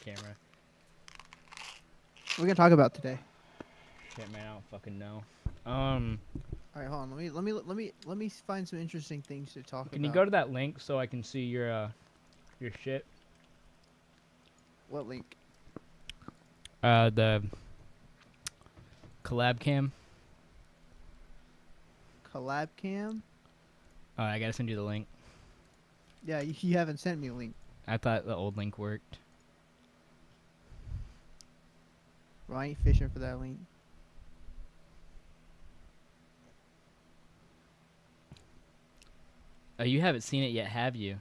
camera. What are we gonna talk about today? Shit, man, I don't fucking know. All right, hold on. Let me find some interesting things to talk Can you about. go to that link so I can see your shit? What link? The collab cam. Collab cam? Oh, I gotta send you the link. Yeah, you haven't sent me a link. I thought the old link worked. Well, I ain't fishing for that link. Oh, you haven't seen it yet, have you?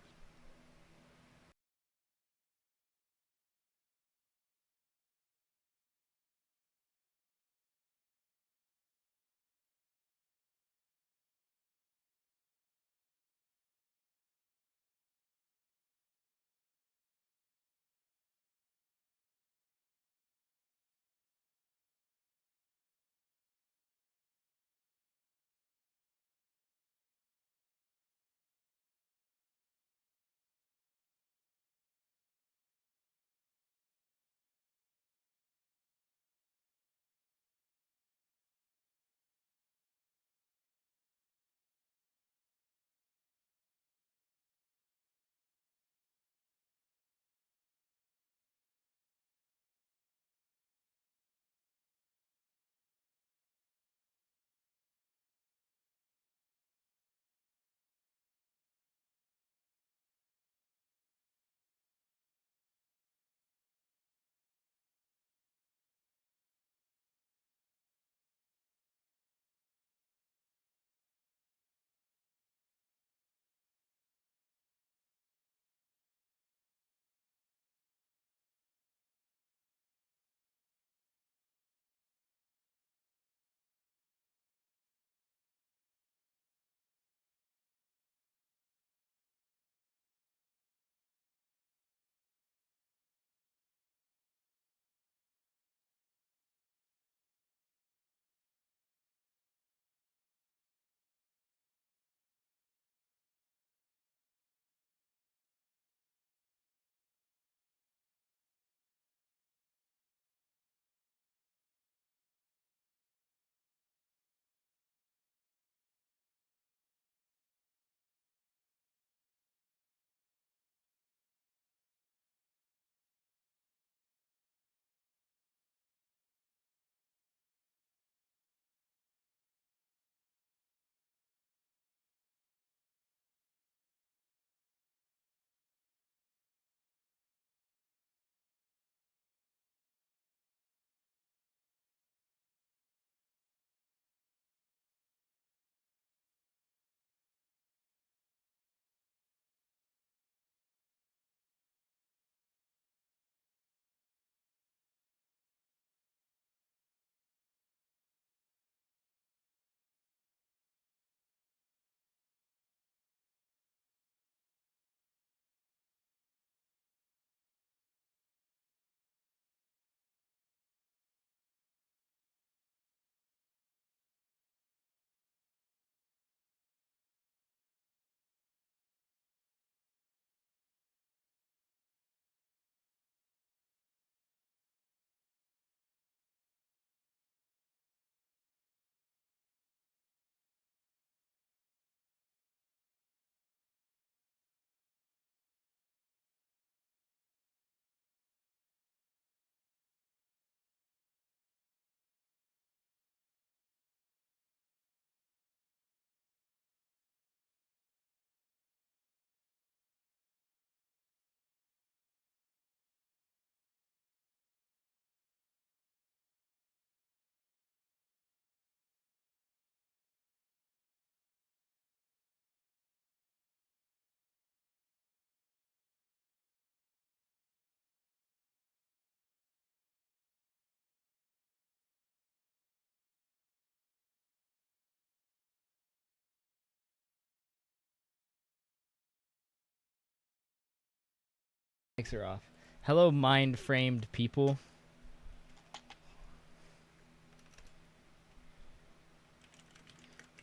Mics are off. Hello, mind-framed people.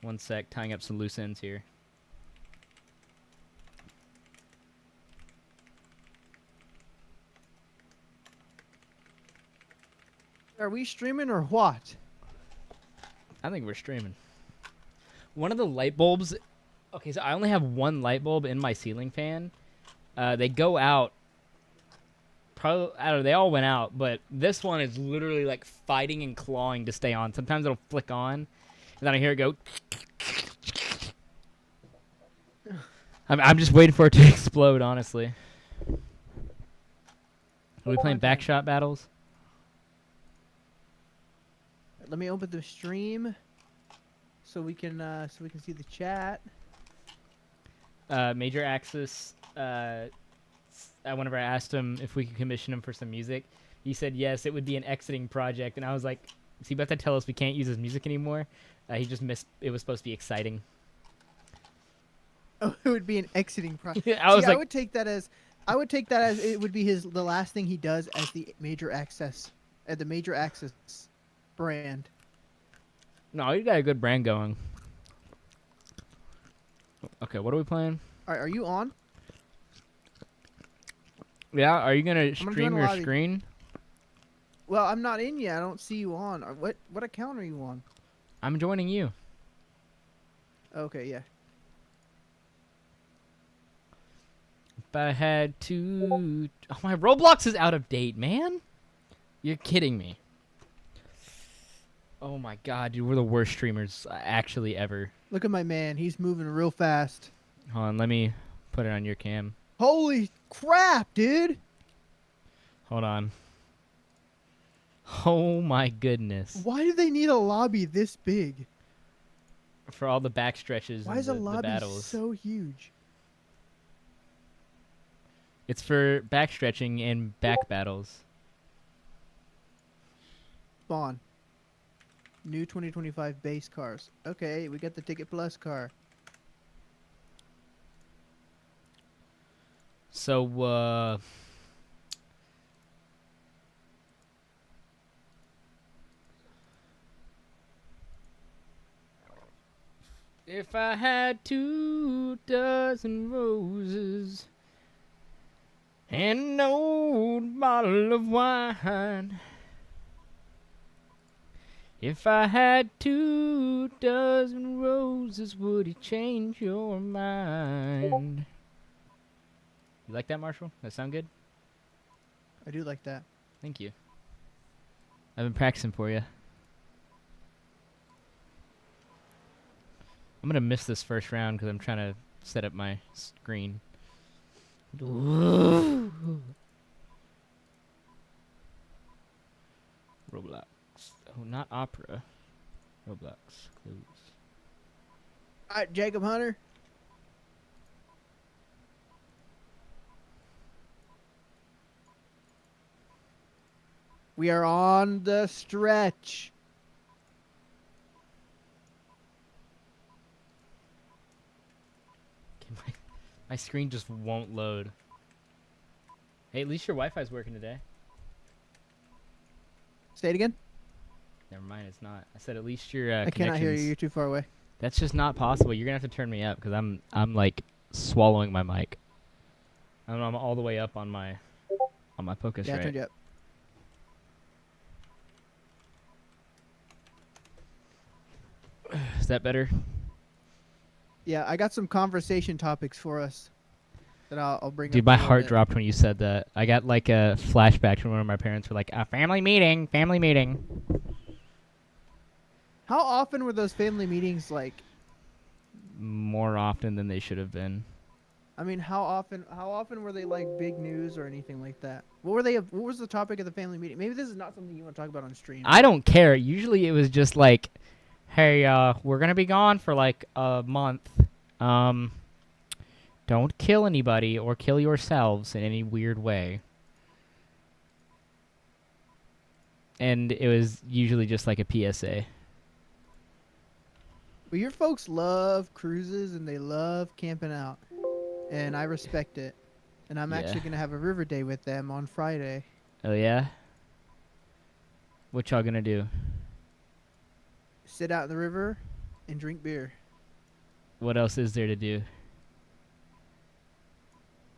One sec, tying up some loose ends here. Are we streaming or what? I think we're streaming. One of the light bulbs. Okay, so I only have one light bulb in my ceiling fan. They go out. Probably, I don't know. They all went out, but this one is literally like fighting and clawing to stay on. Sometimes it'll flick on, and then I hear it go. I'm just waiting for it to explode. Honestly. Are we playing backshot battles? Let me open the stream so we can see the chat. Major Axis. Whenever I asked him if we could commission him for some music, he said yes. It would be an exiting project, and I was like, "Is he about to tell us we can't use his music anymore?" He just missed. It was supposed to be exciting. Oh, it would be an exiting project. I was like, I would take that as it would be the last thing he does as the Major Access brand. no, you got a good brand going. Okay, what are we playing? All right, are you on? Yeah, are you gonna join stream the your lobby. screen? Well, I'm not in yet. I don't see you on. What account are you on? I'm joining you. Okay, yeah. If I had to, oh, my Roblox is out of date, man. You're kidding me. Oh my god, dude, we're the worst streamers actually ever. Look at my man. He's moving real fast. Hold on, let me put it on your cam. Holy crap, dude! Hold on. Oh my goodness. Why do they need a lobby this big? For all the back stretches Why and is a the lobby battles. so huge? It's for back stretching and back battles. Spawn. New 2025 base cars. Okay, we got the Ticket Plus car. So, if I had 2 dozen roses and an old bottle of wine, if I had 2 dozen roses, would it change your mind? You like that, Marshall? That sound good? I do like that. Thank you. I've been practicing for you. I'm gonna miss this first round because I'm trying to set up my screen. Roblox. Oh, not Opera. Roblox. Close. Alright, Jacob Hunter. We are on the stretch. Okay, my screen just won't load. Hey, at least your Wi-Fi's working today. Say it again. Never mind, it's not. I said at least your I cannot hear you. connection's- You're too far away. That's just not possible. You're gonna have to turn me up because I'm like swallowing my mic. I'm all the way up on my focus Yeah, I right. turned you up. Is that better? Yeah, I got some conversation topics for us that I'll bring up. Dude, in my a little heart bit. dropped when you said that. I got like a flashback to when one of my parents were like, "A family meeting, family meeting." How often were those family meetings like? More often than they should have been. I mean, how often were they like big news or anything like that? What were they? What was the topic of the family meeting? Maybe this is not something you want to talk about on stream. I don't care. Usually it was just like, "Hey, we're gonna be gone for like a month. Don't kill anybody or kill yourselves in any weird way." And it was usually just like a PSA. Well, your folks love cruises and they love camping out, and I respect it. And I'm actually Yeah. gonna have a river day with them on Friday. Oh yeah? What y'all gonna do? Sit out in the river and drink beer. What else is there to do?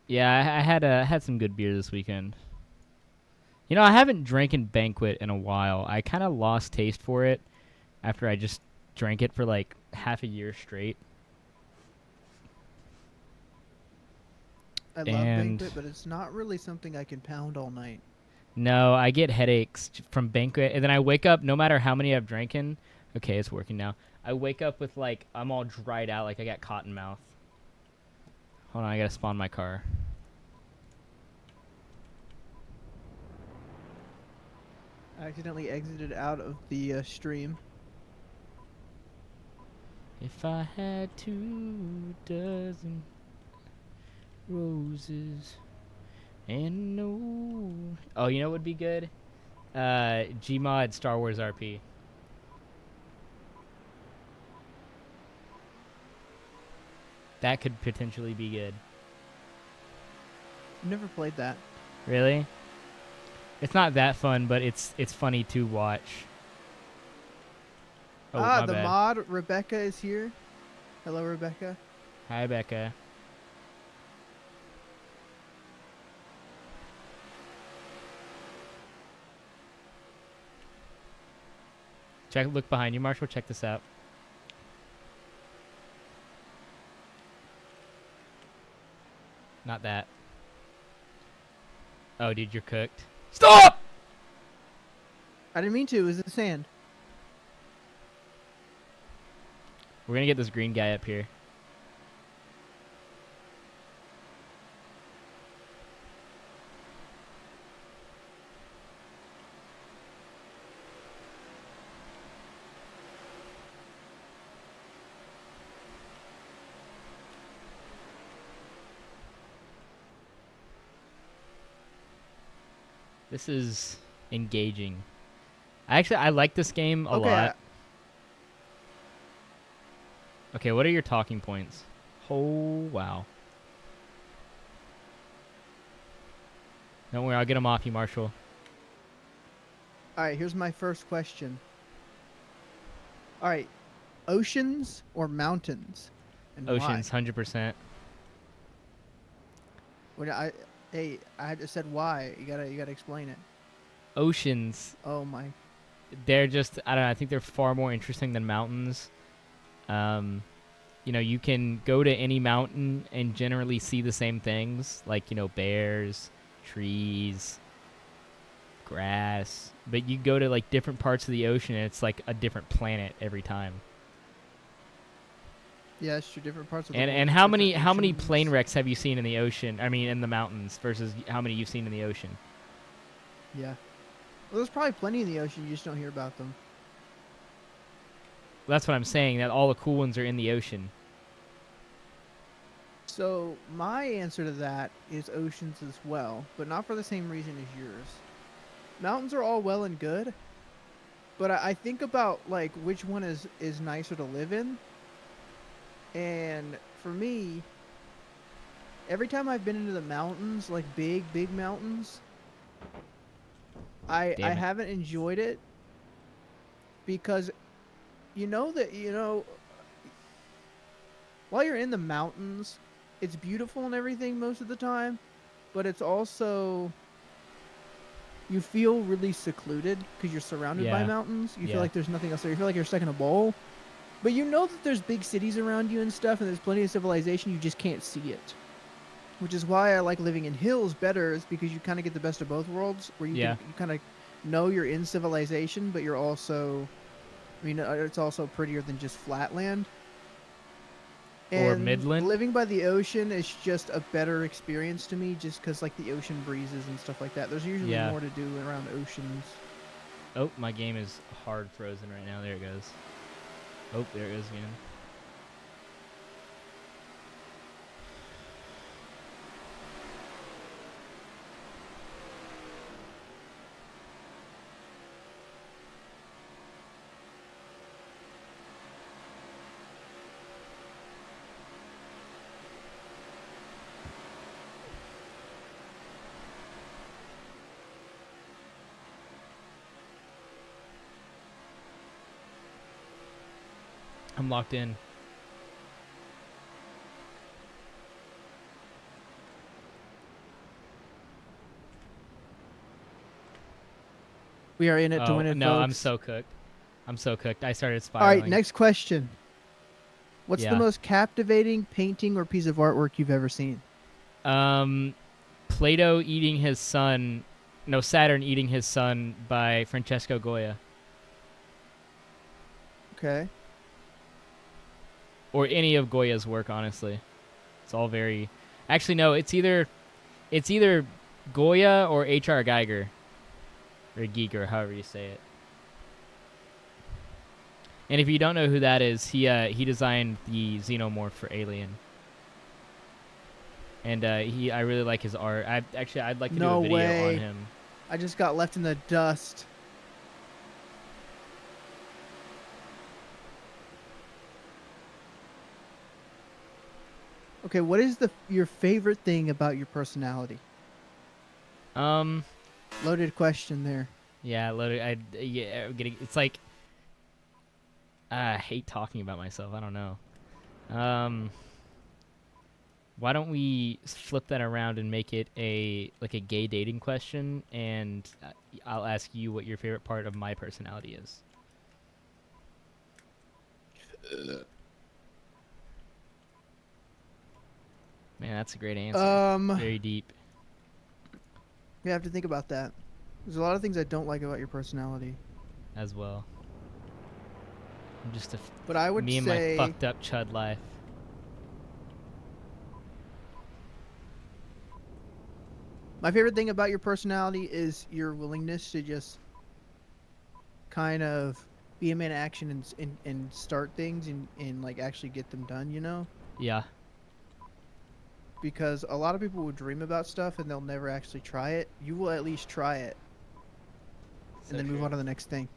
Yeah, I had some good beer this weekend. You know, I haven't drank in Banquet in a while. I kind of lost taste for it after I just drank it for like half a year straight. I love And Banquet, but it's not really something I can pound all night. no, I get headaches from Banquet, and then I wake up no matter how many I've drinking. Okay, it's working now. I wake up with like I'm all dried out, like I got cotton mouth. Hold on, I gotta spawn my car. I accidentally exited out of the stream. If I had 2 dozen roses and no. Oh, you know what would be good? Gmod Star Wars RP. That could potentially be good. Never played that. Really? It's not that fun, but it's funny to watch. Oh, my The bad. mod Rebecca is here. Hello, Rebecca. Hi, Becca. Look behind you, Marshall. Check this out. Not that. Oh, dude, you're cooked. Stop! I didn't mean to. It was the sand. We're gonna get this green guy up here. This is engaging. I like this game a lot. Okay, what are your talking points? Oh, wow. Don't worry, I'll get them off you, Marshall. Alright, here's my first question. Alright, oceans or mountains? And Oceans, why? 100%. I just said why. You gotta explain it. Oceans, Oh my. they're just, I don't know, I think they're far more interesting than mountains. You know, you can go to any mountain and generally see the same things, like, you know, bears, trees, grass. But you go to, like, different parts of the ocean, and it's like a different planet every time. Yeah, it's true. Different parts of the And world. and have how different many oceans. plane wrecks have you seen in the ocean? I mean, in the mountains versus how many you've seen in the ocean? Yeah. Well, there's probably plenty in the ocean. You just don't hear about them. That's what I'm saying. That all the cool ones are in the ocean. So my answer to that is oceans as well, but not for the same reason as yours. Mountains are all well and good, but I think about like which one is nicer to live in. And for me, every time I've been into the mountains, like big mountains, I Damn it. haven't enjoyed it because while you're in the mountains, it's beautiful and everything most of the time, but it's also you feel really secluded because you're surrounded by Yeah. mountains. You Yeah. feel like there's nothing else there. You feel like you're stuck in a bowl. But you know that there's big cities around you and stuff, and there's plenty of civilization. You just can't see it. Which is why I like living in hills better, is because you kind of get the best of both worlds, where you Yeah. you kind of know you're in civilization, but you're also, it's also prettier than just flat land. Or And Midland. living by the ocean is just a better experience to me, just because like the ocean breezes and stuff like that. There's usually Yeah. more to do around oceans. Oh, my game is hard frozen right now. There it goes. Oh, there it goes again. I'm locked in. We are in it to Oh win it, no, I'm folks. so cooked. I'm so cooked. I started All right, spiraling. next question. What's the Yeah. most captivating painting or piece of artwork you've ever seen? Plato eating his son. No, Saturn eating his son by Francesco Goya, Okay. or any of Goya's work. Honestly, it's all very. Actually, no. It's either Goya or H.R. Geiger, or Giger, however you say it. And if you don't know who that is, he designed the xenomorph for Alien. And I really like his art. I'd like to do a No video on way. him. I just got left in the dust. Okay, what is your favorite thing about your personality? Um, Loaded question there. yeah, it's like I hate talking about myself. I don't know. Um, why don't we flip that around and make it a gay dating question, and I'll ask you what your favorite part of my personality is. Man, that's a great answer. Very deep You have to think about that. There's a lot of things I don't like about your personality, as well. I'm just but I would me and my say fucked up chud life. my favorite thing about your personality is your willingness to just kind of be a man of action and start things and like actually get them done, you know? Yeah. Because a lot of people will dream about stuff and they'll never actually try it. You will at least try it and then move on to the next thing.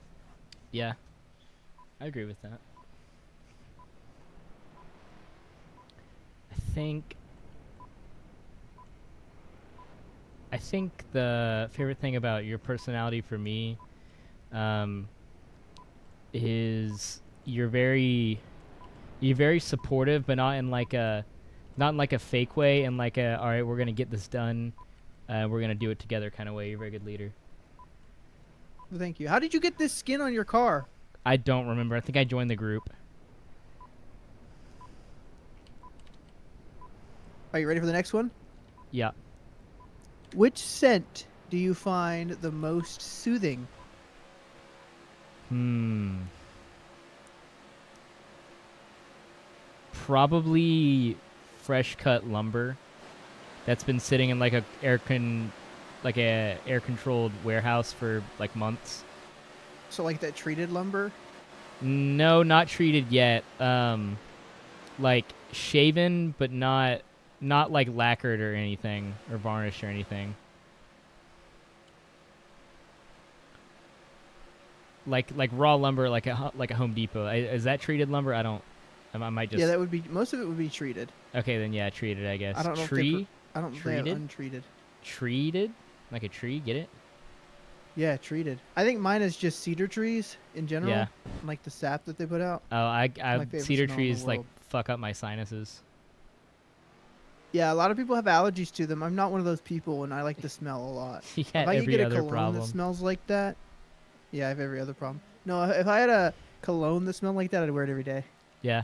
Yeah. I agree with that. I think the favorite thing about your personality for me is you're very supportive, but not in like a fake way, and like a all right, we're gonna get this done, we're gonna do it together kind of way. You're a very good leader. Well, thank you. How did you get this skin on your car? I don't remember. I think I joined the group. Are you ready for the next one? Yeah. Which scent do you find the most soothing? Probably fresh cut lumber that's been sitting in like a air controlled warehouse for like months. So like that treated lumber? No, not treated yet. Like shaven, but not like lacquered or anything, or varnished or anything. Like raw lumber, like a Home Depot. Is that treated lumber? I don't. I might just. Yeah, that would be most of it would be treated. Okay, then yeah, treated. I guess. I don't know I don't know if they have treated. untreated. Treated, like a tree. Get it? Yeah, treated. I think mine is just cedar trees in general. Yeah. Like the sap that they put out. Oh, My favorite cedar smell in the trees like world. fuck up my sinuses. Yeah, a lot of people have allergies to them. I'm not one of those people, and I like the smell a lot. Yeah, If I could every get a other cologne problem. that smells like that, yeah, I have every other problem. No, if I had a cologne that smelled like that, I'd wear it every day. Yeah,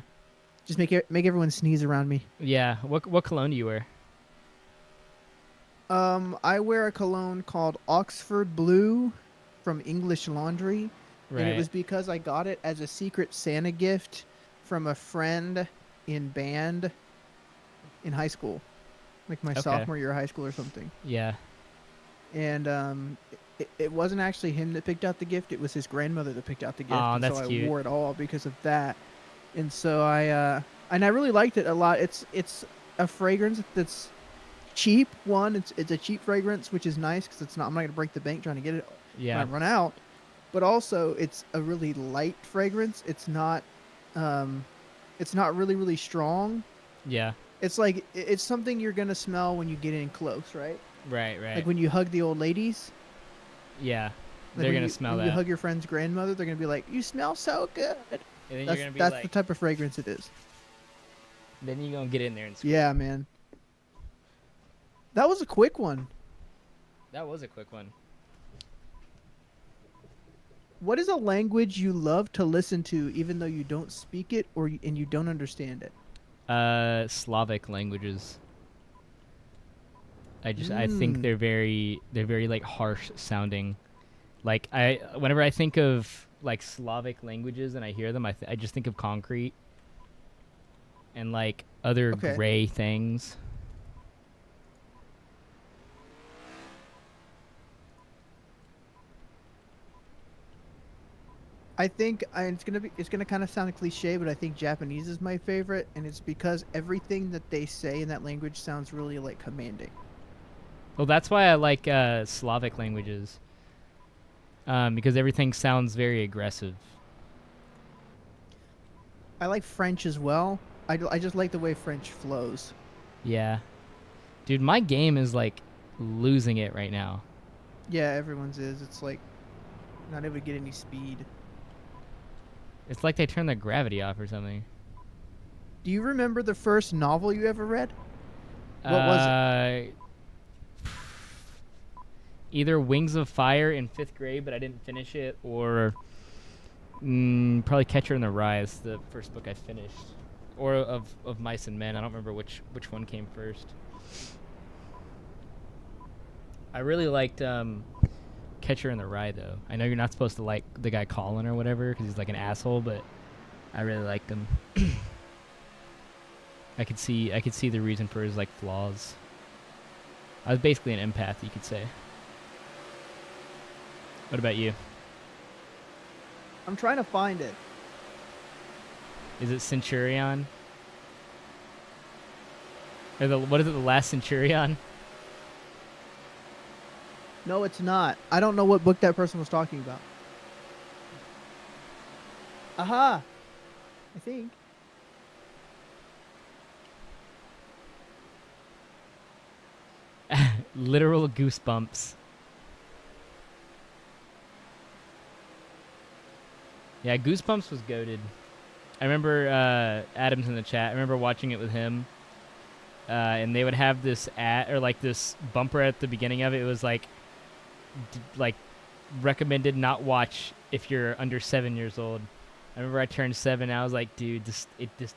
Just make everyone sneeze around me. yeah. What cologne do you wear? I wear a cologne called Oxford Blue from English Laundry, Right. and it was because I got it as a secret Santa gift from a friend in band in high school, like my Okay. sophomore year of high school or something. Yeah. And it wasn't actually him that picked out the gift; it was his grandmother that picked out the gift. Aw, and that's so cute. I wore it all because of that. And so I really liked it a lot. It's a fragrance that's cheap. One, it's a cheap fragrance, which is nice because I'm not gonna break the bank trying to get it when I Yeah. run out. But also, it's a really light fragrance. It's not really really strong. Yeah. It's like it's something you're gonna smell when you get in close, right? Right. Right. Like when you hug the old ladies. yeah. Like They're when gonna you, smell when that. you hug your friend's grandmother, they're gonna be like, "You smell so good." And then That's you're gonna be that's like. the type of fragrance it is. Then you're gonna get in there and. Squeeze. Yeah, man. That was a quick one. That was a quick one. What is a language you love to listen to, even though you don't speak it and you don't understand it? Slavic languages. I think Mm. they're very like harsh sounding. Like whenever I think of like Slavic languages and I hear them, I just think of concrete and like other Okay. gray things. It's gonna kind of sound cliche, but I think Japanese is my favorite, and it's because everything that they say in that language sounds really like commanding. Well, that's why I like Slavic languages, because everything sounds very aggressive. I like French as well. I just like the way French flows. Yeah, dude, my game is like losing it right now. Yeah, everyone's is. It's like not able to get any speed. It's like they turned the gravity off or something. Do you remember the first novel you ever read? What was it? Uh, Either Wings of Fire in fifth grade, but I didn't finish it, or probably Catcher in the Rye is the first book I finished, or of Mice and Men. I don't remember which one came first. I really liked Catcher in the Rye though. I know you're not supposed to like the guy Colin or whatever because he's like an asshole, but I really liked him. I could see the reason for his like flaws. I was basically an empath, you could say. What about you? I'm trying to find it. Is it Centurion? Or what is it? The Last Centurion? No, it's not. I don't know what book that person was talking about. Aha! I think. Literal goosebumps. Yeah, Goosebumps was goated. I remember Adam's in the chat. I remember watching it with him, and they would have this ad or like this bumper at the beginning of it. It was like recommended not watch if you're under 7 years old. I remember I turned 7. And I was like, dude, this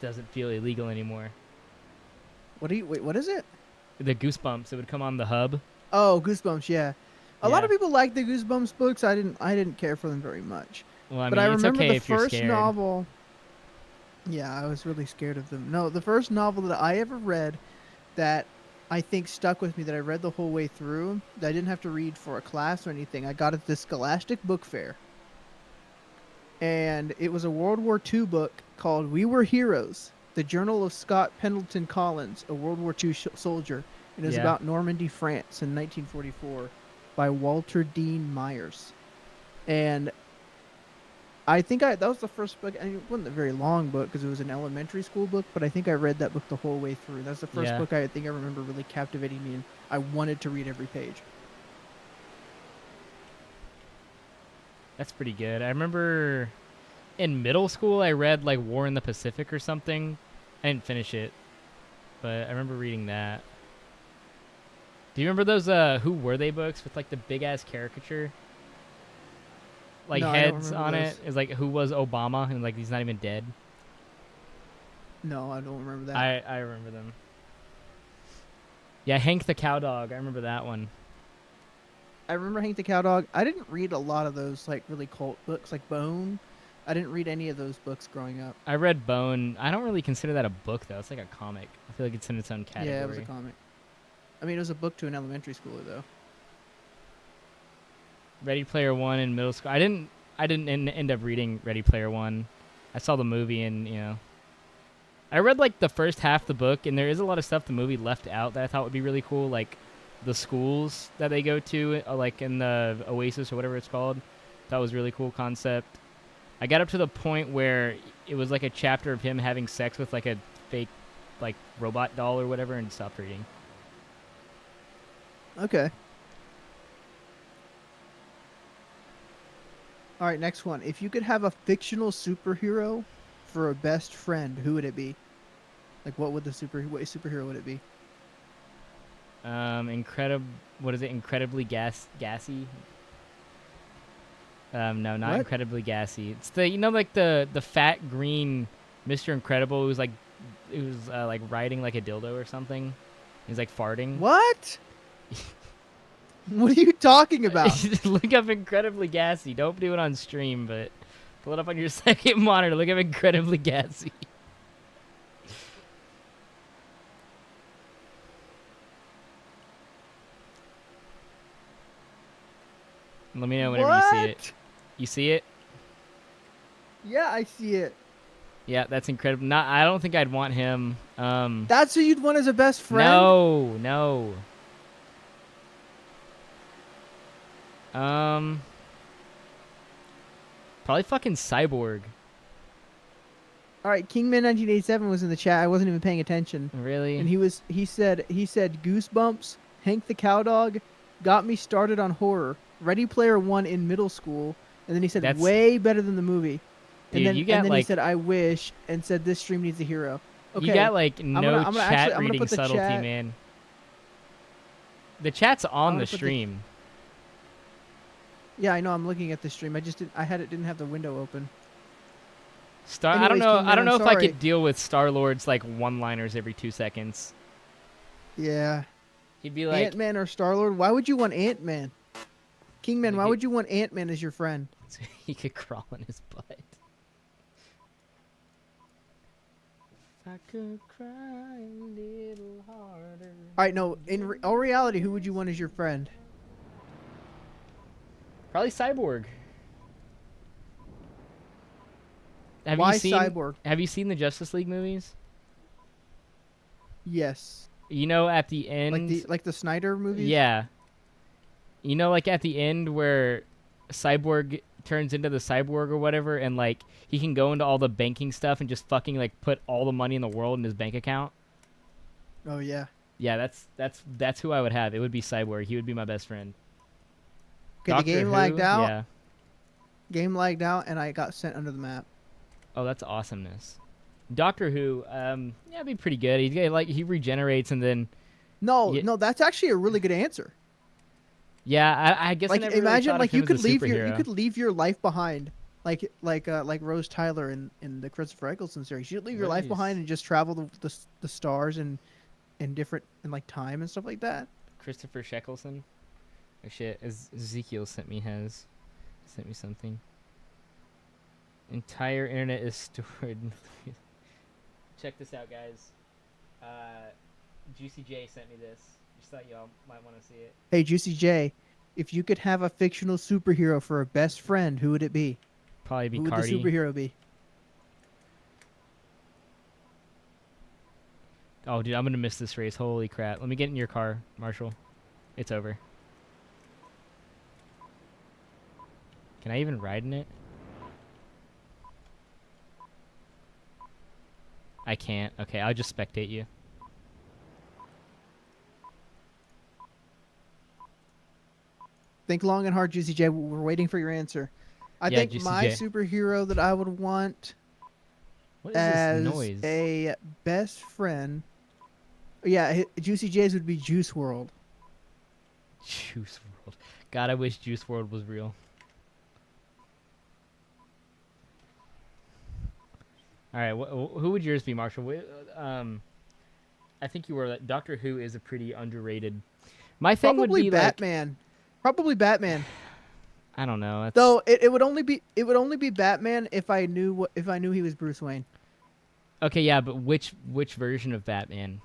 doesn't feel illegal anymore. Wait, what is it? The Goosebumps. It would come on the hub. Oh, Goosebumps, yeah. A lot Yeah. of people like the Goosebumps books. I didn't care for them very much. Well, I But I mean, it's remember okay the if you're first scared. novel. Yeah, I was really scared of them. No, the first novel that I ever read that I think stuck with me, that I read the whole way through, that I didn't have to read for a class or anything. I got at the Scholastic Book Fair. And it was a World War II book called We Were Heroes, the Journal of Scott Pendleton Collins, a World War II soldier. It is Yeah. about Normandy, France in 1944 by Walter Dean Myers. And that was the first book. I mean, it wasn't a very long book because it was an elementary school book, but I think I read that book the whole way through. That's the first Yeah. book I think I remember really captivating me, and I wanted to read every page. That's pretty good. I remember in middle school I read like War in the Pacific or something. I didn't finish it, but I remember reading that. Do you remember those Who Were They books with like the big ass caricature? Like No, I don't heads remember on those. it. It's like who was Obama and like he's not even dead. No, I don't remember that. I remember them. Yeah, Hank the Cowdog. I remember that one. I remember Hank the Cowdog. I didn't read a lot of those like really cult books like Bone. I didn't read any of those books growing up. I read Bone. I don't really consider that a book though. It's like a comic. I feel like it's in its own category. Yeah, it was a comic. I mean, it was a book to an elementary schooler though. Ready Player One in middle school. I didn't end up reading Ready Player One. I saw the movie and I read like the first half of the book, and there is a lot of stuff the movie left out that I thought would be really cool, like the schools that they go to, like in the Oasis or whatever it's called. That was really cool concept. I got up to the point where it was like a chapter of him having sex with like a fake like robot doll or whatever, and stopped reading. Okay. All right, next one. If you could have a fictional superhero for a best friend, who would it be? Like, what superhero would it be? What is it? Incredibly gassy. No, not What? incredibly gassy. It's the like the fat green Mr. Incredible who's like like riding like a dildo or something. He's like farting. What? What are you talking about? Look up incredibly gassy. Don't do it on stream, but pull it up on your second monitor. Look up incredibly gassy. Let me know whenever you see it. What? You see it? Yeah, I see it. Yeah, that's incredible. Not, I don't think I'd want him. That's who you'd want as a best friend? No. Probably fucking Cyborg. All right, Kingman 1987 was in the chat. I wasn't even paying attention. Really? And he said Goosebumps, Hank the Cowdog, got me started on horror. Ready Player One in middle school, and then he said That's- way better than the movie. Dude, you got, and then he like- said I wish, and said this stream needs a hero. Okay. You got like no I'm gonna chat I'm gonna reading put the subtlety, chat- man. The chat's I'm on gonna the put the- stream. Yeah, I know. I'm looking at the stream. I just didn't have the window open. I don't Anyways, know. Kingman, I don't know I'm if I sorry. could deal with Star Lord's like one-liners every 2 seconds. Yeah. He'd be like, Ant-Man or Star-Lord? Why would you want Ant-Man? Kingman, why Maybe- would you want Ant-Man as your friend? he could crawl on his butt. If I could cry a little harder. All right, no. In all reality, who would you want as your friend? Probably Cyborg. Have Why you seen Cyborg? Have you seen the Justice League movies? Yes. You know, at the end, Like the Snyder movies? yeah. You know, like at the end where Cyborg turns into the cyborg or whatever, and like he can go into all the banking stuff and just fucking like put all the money in the world in his bank account. Oh yeah. Yeah, that's who I would have. It would be Cyborg. He would be my best friend. Okay, Doctor the game Who? lagged out. Yeah. Game lagged out, and I got sent under the map. Oh, that's awesomeness. Doctor Who, yeah, it'd be pretty good. He regenerates and then No, Yeah. no, that's actually a really good answer. yeah, I guess I Like never really imagine thought like of him you could as a leave superhero. your life behind, like Rose Tyler in the Christopher Eccleston series. You'd leave your life Nice. behind and just travel the stars and different and like time and stuff like that. Christopher Sheckleson. Oh shit, Ezekiel sent me something. Entire internet is stored. Check this out, guys. Juicy J sent me this. Just thought y'all might want to see it. Hey, Juicy J, if you could have a fictional superhero for a best friend, who would it be? Probably be Who would Cardi. the superhero be? Oh, dude, I'm gonna miss this race. Holy crap! Let me get in your car, Marshall. It's over. Can I even ride in it? I can't. Okay, I'll just spectate you. Think long and hard, Juicy J. We're waiting for your answer. I Yeah, think Juicy my J. superhero that I would want What is as this noise? a best friend. Yeah, Juicy J's would be Juice World. Juice World. God, I wish Juice World was real. All right, who would yours be, Marshall? I think you were. Doctor Who is a pretty underrated. My thing Probably would be Batman. Probably Batman. like, I don't know. That's, Though it would only be Batman if I knew he was Bruce Wayne. okay, yeah, but which version of Batman?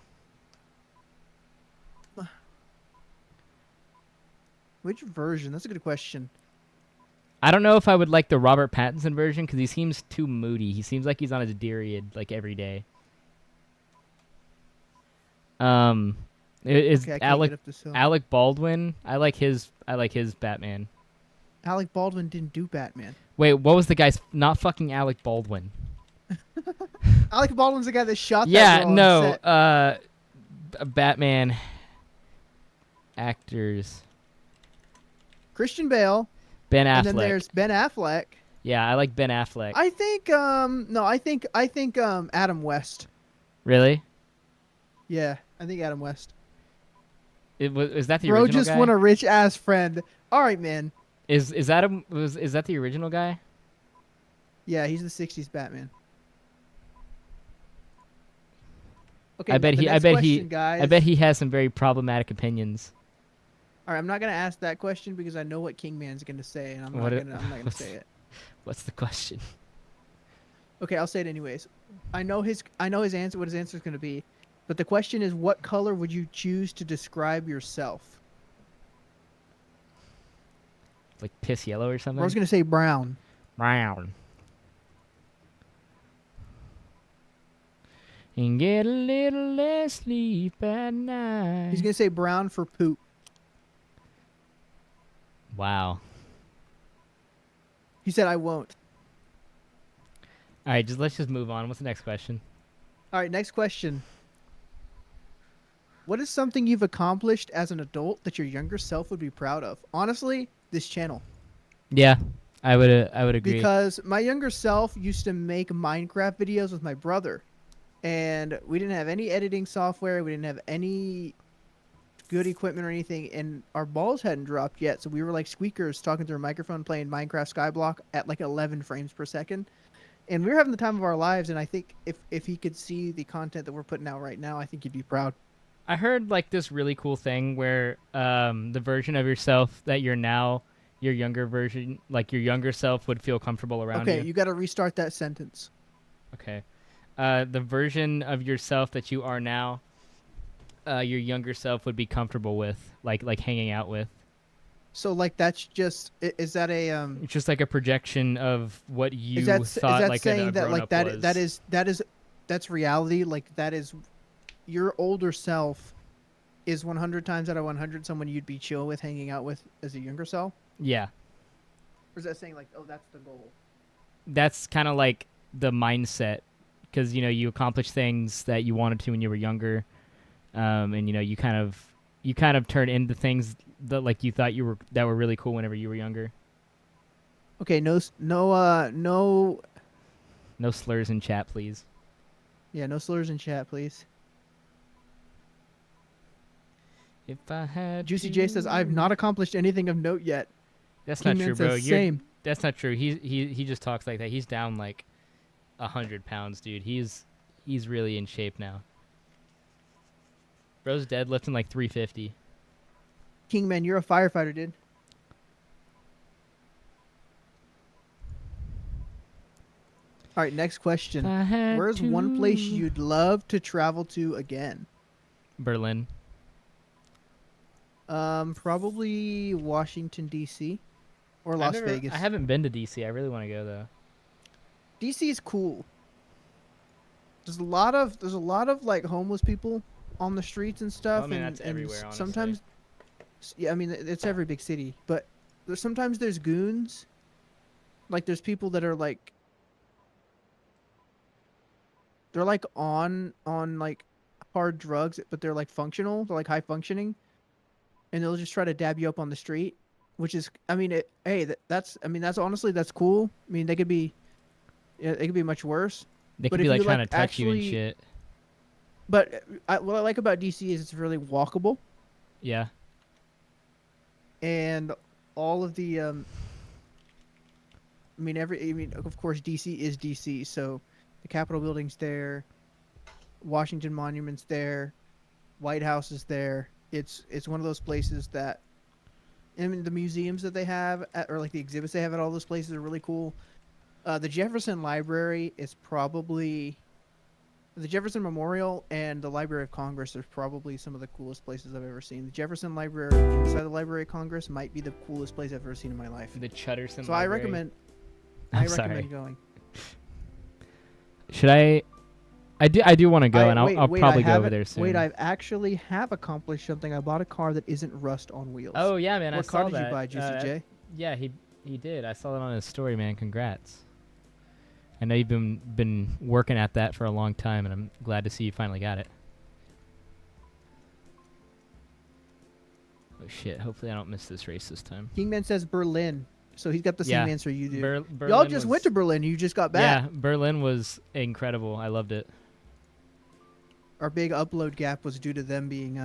Which version? That's a good question. I don't know if I would like the Robert Pattinson version because he seems too moody. He seems like he's on his period like every day. Is Okay, I can't Alec get up this hill. Alec Baldwin? I like his Batman. Alec Baldwin didn't do Batman. Wait, what was the guy's? Not fucking Alec Baldwin. Alec Baldwin's the guy that shot that Yeah, girl on no. set. Batman actors. Christian Bale, Ben Affleck. and then there's Ben Affleck. Yeah, I like Ben Affleck. I think I think Adam West. Really? Yeah, I think Adam West. Is that the Bro original just guy? want a rich ass friend. All right, man. Is that is that the original guy? Yeah, he's the '60s Batman. Okay, I bet the he. next question, guys. I bet he has some very problematic opinions. All right, I'm not gonna ask that question because I know what Kingman's gonna say, and I'm What not gonna say it. What's the question? Okay, I'll say it anyways. I know his answer. What his answer is gonna be, but the question is, what color would you choose to describe yourself? Like piss yellow or something? I was gonna say brown. Brown. And get a little less sleep at night. He's gonna say brown for poop. Wow. He said I won't. All right, let's just move on. What's the next question? All right, next question. What is something you've accomplished as an adult that your younger self would be proud of? Honestly, this channel. Yeah, I would agree. Because my younger self used to make Minecraft videos with my brother. And we didn't have any editing software. We didn't have any good equipment or anything. And our balls hadn't dropped yet. So we were like squeakers talking through a microphone playing Minecraft Skyblock at like 11 frames per second. And we were having the time of our lives. And I think if he could see the content that we're putting out right now, I think he'd be proud. I heard like this really cool thing where the version of yourself that you're now, your younger version, like your younger self would feel comfortable around you. Okay, you got to restart that sentence. Okay. The version of yourself that you are now, your younger self would be comfortable with, like hanging out with. So like that's just is that a It's just like a projection of what you thought is that like saying a that grown-up like was. that's reality, like that is your older self is 100 times out of 100 someone you'd be chill with hanging out with as a younger self? Yeah. Or is that saying like, oh, that's the goal? That's kind of like the mindset, because you accomplish things that you wanted to when you were younger, and you kind of turn into things that like you thought that were really cool whenever you were younger. Okay, no slurs in chat, please. Yeah, no slurs in chat, please. If I had Juicy J says I've not accomplished anything of note yet. That's King not Man true, bro. says same. That's not true. He just talks like that. He's down like 100 pounds, dude. He's really in shape now. Bro's deadlifting like 350. Kingman, you're a firefighter, dude. All right, next question. Where's one place you'd love to travel to again? Berlin. Probably Washington D.C. or Las Vegas. I haven't been to DC. I really want to go though. DC is cool. There's a lot of like homeless people on the streets and stuff. Well, I mean, that's everywhere, honestly. Sometimes, yeah, I mean it's every big city, but sometimes there's goons. Like there's people that are like, they're like on like hard drugs, but they're like functional. They're like high functioning, and they'll just try to dab you up on the street, which is, I mean, that's honestly that's cool. I mean, they could be much worse. They But could be if like you, trying like, to touch you and actually- shit. But what I like about DC is it's really walkable, Yeah. and all of the of course DC is DC, so the Capitol building's there, Washington Monument's there, White House is there. It's one of those places that, I mean, the museums that they have or like the exhibits they have at all those places are really cool. The Jefferson Library is probably, the Jefferson Memorial and the Library of Congress are probably some of the coolest places I've ever seen. The Jefferson Library inside the Library of Congress might be the coolest place I've ever seen in my life. The Chutterson So Library. I I'm sorry. recommend going. Should I do want to go, and I'll probably go over there soon. Wait, I actually have accomplished something. I bought a car that isn't rust on wheels. Oh yeah, man. What I car saw did that. you buy, Juicy J? Yeah, he did. I saw that on his story, man. Congrats. I know you've been working at that for a long time, and I'm glad to see you finally got it. Oh shit! Hopefully I don't miss this race this time. Kingman says Berlin, so he's got the same answer you do. Berlin Y'all just went to Berlin. You just got back. Yeah, Berlin was incredible. I loved it. Our big upload gap was due to them being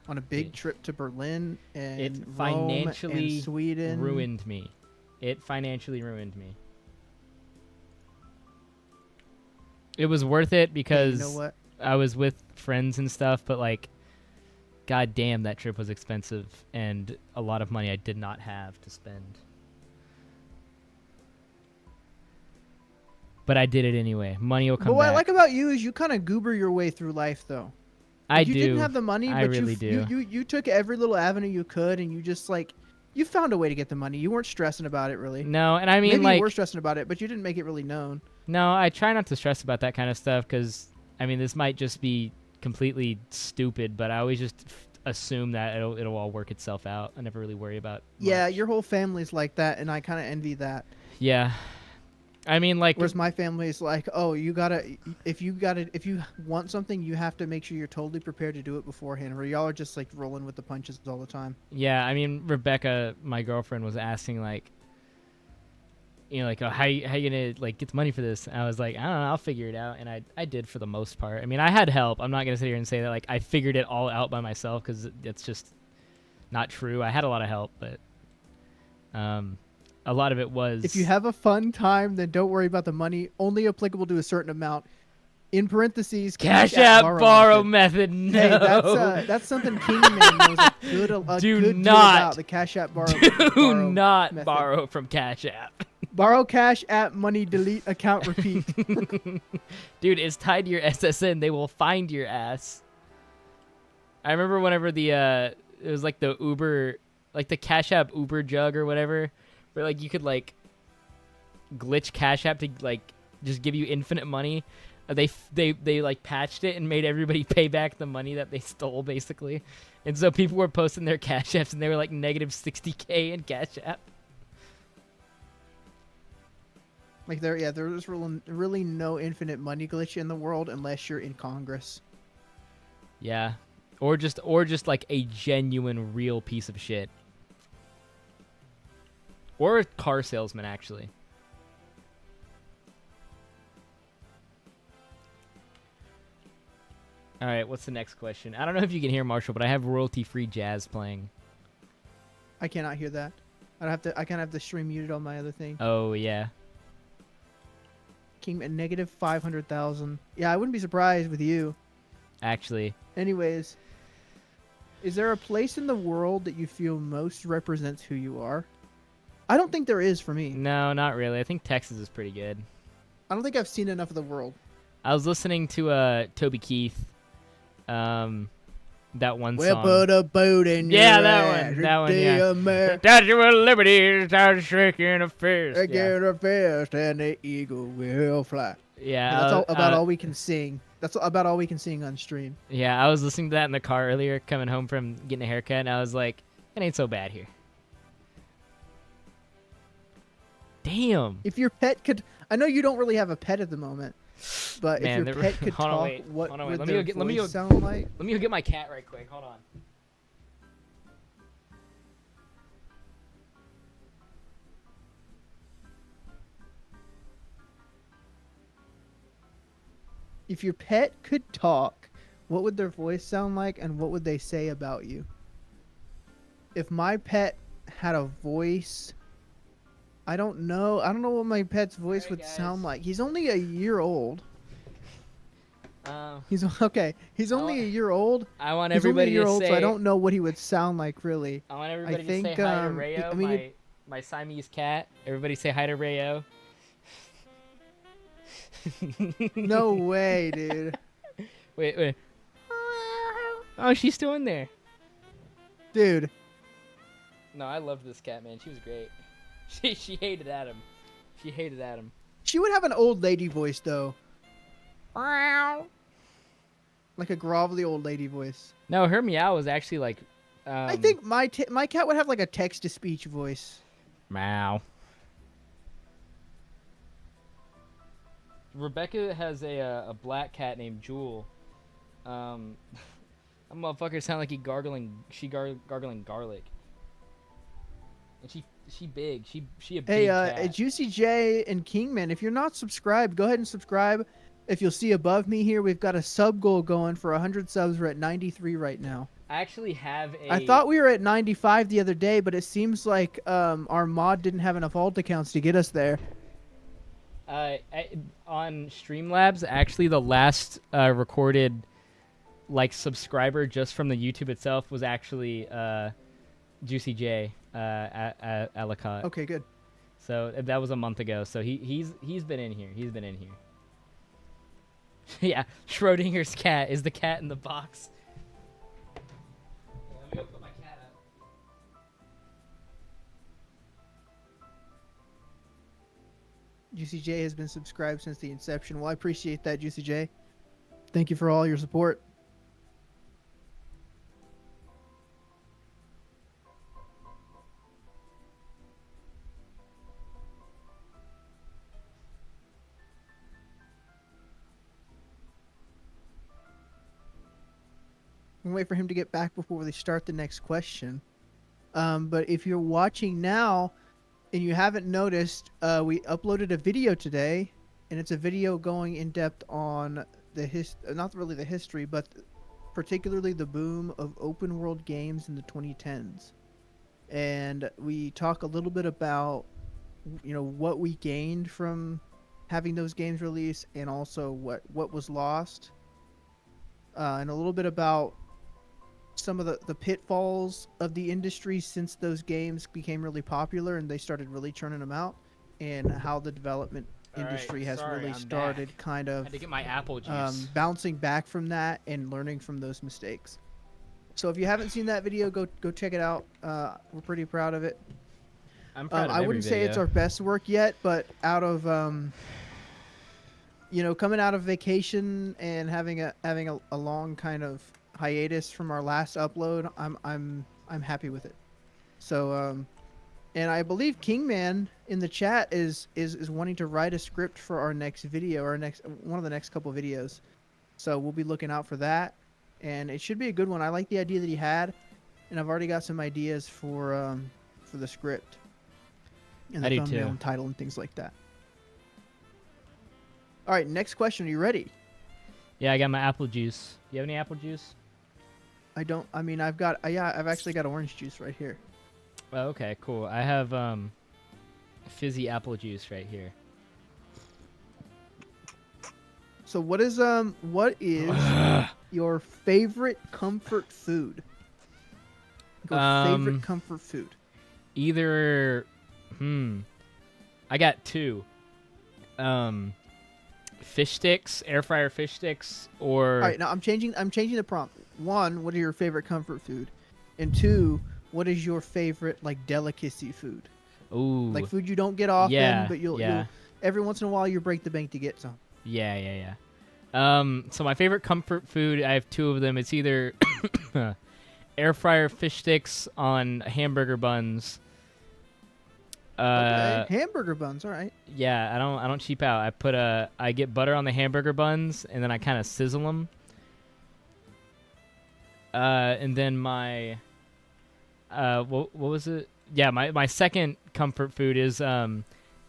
on a big It- trip to Berlin and It Rome financially and Sweden. ruined me. It financially ruined me. It was worth it Hey, because you know what? I was with friends and stuff, but like, god damn, that trip was expensive and a lot of money I did not have to spend. But I did it anyway. Money will come But what back. I like about you is you kind of goober your way through life, though. I Like, you do. didn't have the money, I but really you, do. you took every little avenue you could, and you just like you found a way to get the money. You weren't stressing about it really. No, and I mean, Maybe like, you were stressing about it, but you didn't make it really known. no, I try not to stress about that kind of stuff because, I mean, this might just be completely stupid, but I always just assume that it'll all work itself out. I never really worry about. Yeah, much. your whole family's like that, and I kind of envy that. Yeah. I mean, like, Whereas my family's like, oh, if you want something, you have to make sure you're totally prepared to do it beforehand. Where y'all are just like rolling with the punches all the time. yeah, I mean, Rebecca, my girlfriend, was asking, like, you know, like, oh, how you gonna, like, get the money for this? And I was like, I don't know, I'll figure it out. And I did for the most part. I mean, I had help. I'm not gonna sit here and say that, like, I figured it all out by myself because it's just not true. I had a lot of help, but a lot of it was. If you have a fun time, then don't worry about the money. Only applicable to a certain amount. In parentheses, Cash App borrow method. method. No. Hey, that's something Kingman knows a Do good deal not. about. The Cash App borrow. Do borrow not method. borrow from Cash App. Borrow Cash App money, delete account, repeat. Dude, it's tied to your SSN. They will find your ass. I remember whenever it was like the Uber, like the Cash App Uber jug or whatever, where like you could like glitch Cash App to like just give you infinite money. They like patched it and made everybody pay back the money that they stole basically, and so people were posting their Cash Apps and they were like negative 60K in Cash App. Like there's really no infinite money glitch in the world unless you're in Congress. Yeah, or just like a genuine real piece of shit, or a car salesman actually. All right, what's the next question? I don't know if you can hear Marshall, but I have royalty-free jazz playing. I cannot hear that. I kind of have the stream muted on my other thing. Oh yeah. King at negative 500,000. Yeah, I wouldn't be surprised with you. Actually, Anyways, is there a place in the world that you feel most represents who you are? I don't think there is for me. no, not really. I think Texas is pretty good. I don't think I've seen enough of the world. I was listening to Toby Keith, that one We'll song. put a boat in Yeah, your that ass, one, that one, the yeah. American Statue of Liberty starts shaking a fist. Yeah, get a fist and the eagle will fly. yeah. That's all, about all we can sing. That's about all we can sing on stream. Yeah, I was listening to that in the car earlier, coming home from getting a haircut, and I was like, it ain't so bad here. Damn. If your pet could, I know you don't really have a pet at the moment, but Man, if your pet could hold on, talk, wait, what hold on, wait. would Let me their go get- let me voice go- sound like? Let me go get my cat right quick. Hold on. If your pet could talk, what would their voice sound like, and what would they say about you? If my pet had a voice, I don't know. I don't know what my pet's voice Alright, would sound guys. like. He's only a year old. I He's okay. He's only a year old. want He's only a everybody year to old, say. so I don't know what he would sound like really. I want everybody to think, say hi to I Rayo, mean, my Siamese cat. Everybody say hi to Rayo. No way, dude. Wait. Oh, she's still in there. Dude, No, I loved this cat, man. She was great. She hated Adam. She hated Adam. she would have an old lady voice though, like a grovelly old lady voice. No, her meow was actually like. I think my cat would have like a text to speech voice. Meow. Rebecca has a black cat named Jewel. That motherfucker sound like gargling garlic. And she big. She a big Hey, cat. Juicy J and Kingman, if you're not subscribed, go ahead and subscribe. If you'll see above me here, we've got a sub goal going for 100 subs. We're at 93 right now. I actually have I a. thought we were at 95 the other day, but it seems like our mod didn't have enough alt accounts to get us there. On Streamlabs, actually, the last recorded like subscriber just from the YouTube itself was actually Juicy J at Ellicott. Okay, good. So that was a month ago. So he's been in here. He's been in here. Yeah, Schrodinger's cat is the cat in the box. Let me go put my cat up. Juicy J has been subscribed since the inception. Well, I appreciate that, Juicy J. Thank you for all your support. I'm gonna wait for him to get back before they start the next question. But if you're watching now and you haven't noticed, we uploaded a video today, and it's a video going in depth on not really the history, but particularly the boom of open world games in the 2010s. And we talk a little bit about, what we gained from having those games released, and also what was lost, and a little bit about some of the pitfalls of the industry since those games became really popular and they started really churning them out, and how the development industry has really started kind of had to get my apple juice. bouncing back from that and learning from those mistakes. So if you haven't seen that video, go check it out. We're pretty proud of it. I'm proud of I every wouldn't say it's video. our best work yet, but out of coming out of vacation and having a long kind of hiatus from our last upload, I'm happy with it. So and I believe Kingman in the chat is wanting to write a script for our next video, or one of the next couple videos. So we'll be looking out for that, and it should be a good one. I like the idea that he had, and I've already got some ideas for the script and I the do thumbnail too. and title and things like that. All right, next question. Are you ready? Yeah, I got my apple juice. You have any apple juice? I've actually got orange juice right here. Oh, okay, cool. I have fizzy apple juice right here. So what is your favorite comfort food? Your favorite comfort food. Either I got two. Fish sticks, air fryer fish sticks, or All right, now I'm changing the prompt. One, what are your favorite comfort food? And two, what is your favorite like delicacy food? ooh, Like food you don't get often, yeah, but you'll yeah. every once in a while you break the bank to get some. Yeah. So my favorite comfort food, I have two of them. It's either air fryer fish sticks on hamburger buns. Okay. Hamburger buns, all right. Yeah, I don't cheap out. I get butter on the hamburger buns, and then I kind of sizzle them. And then my what was it? Yeah, my second comfort food is Eggo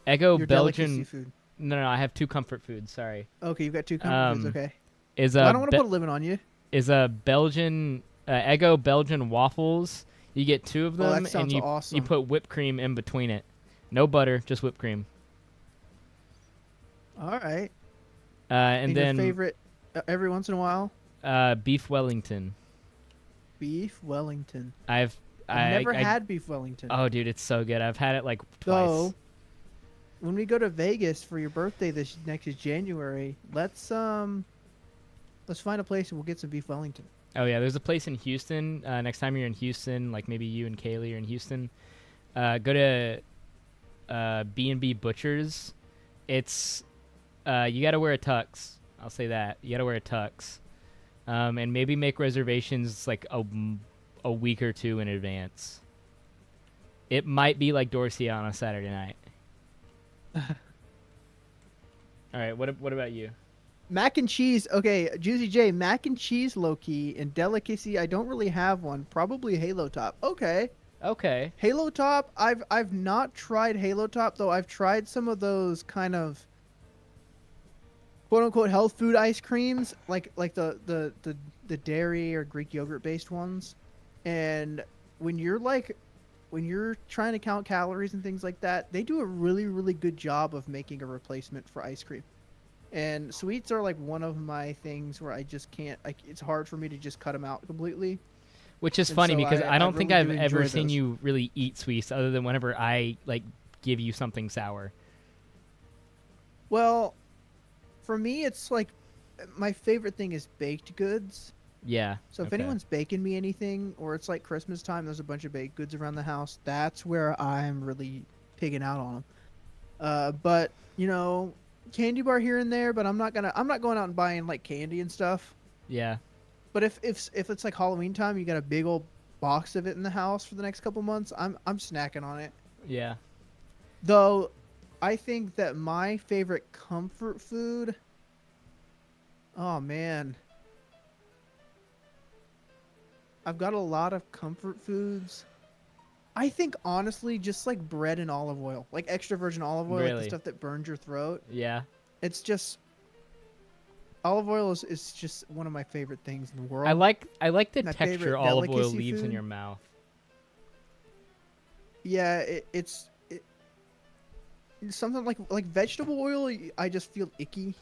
Your delicacy Belgian. food. No, I have two comfort foods. Sorry. Okay, you've got two comfort foods. Okay. Is Well, I don't want to put a limit on you. is a Belgian Eggo Belgian waffles. You get two of Oh, them, that sounds and awesome. you put whipped cream in between it. No butter, just whipped cream. All right. And then your favorite every once in a while, beef Wellington. beef Wellington. I've Never had beef Wellington. Oh, dude, it's so good. I've had it like twice. So, when we go to Vegas for your birthday this next January, let's find a place and we'll get some beef Wellington. Oh yeah, there's a place in Houston. Next time you're in Houston, like maybe you and Kaylee are in Houston, go to B&B Butchers. It's you got to wear a tux. I'll say that. You got to wear a tux. And maybe make reservations like a week or two in advance. It might be like Dorsey on a Saturday night. All right, what about you? Mac and cheese. Okay, Juicy J, mac and cheese low key, and delicacy. I don't really have one. Probably Halo Top. Okay. Okay. Halo Top. I've not tried Halo Top though. I've tried some of those kind of quote unquote health food ice creams, like the the dairy or Greek yogurt based ones. And when you're like when you're trying to count calories and things like that, they do a really really good job of making a replacement for ice cream. And sweets are like one of my things where I just can't like it's hard for me to just cut them out completely. Which is And funny so because I don't think really I've do ever enjoy seen those. you really eat sweets other than whenever I like give you something sour. Well, for me it's like my favorite thing is baked goods. Yeah. So if Okay. anyone's baking me anything, or it's like Christmas time, there's a bunch of baked goods around the house. That's where I'm really pigging out on them. But you know, candy bar here and there. But I'm not going out and buying like candy and stuff. Yeah. But if it's like Halloween time, you got a big old box of it in the house for the next couple months. I'm snacking on it. Yeah. Though, I think that my favorite comfort food. Oh man. I've got a lot of comfort foods. I think honestly, just like bread and olive oil, like extra virgin olive oil, like the Really? stuff that burns your throat. Yeah. It's just olive oil is just one of my favorite things in the world. I like the My texture favorite olive oil delicacy leaves in food? your mouth. Yeah, it's something like vegetable oil. I just feel icky.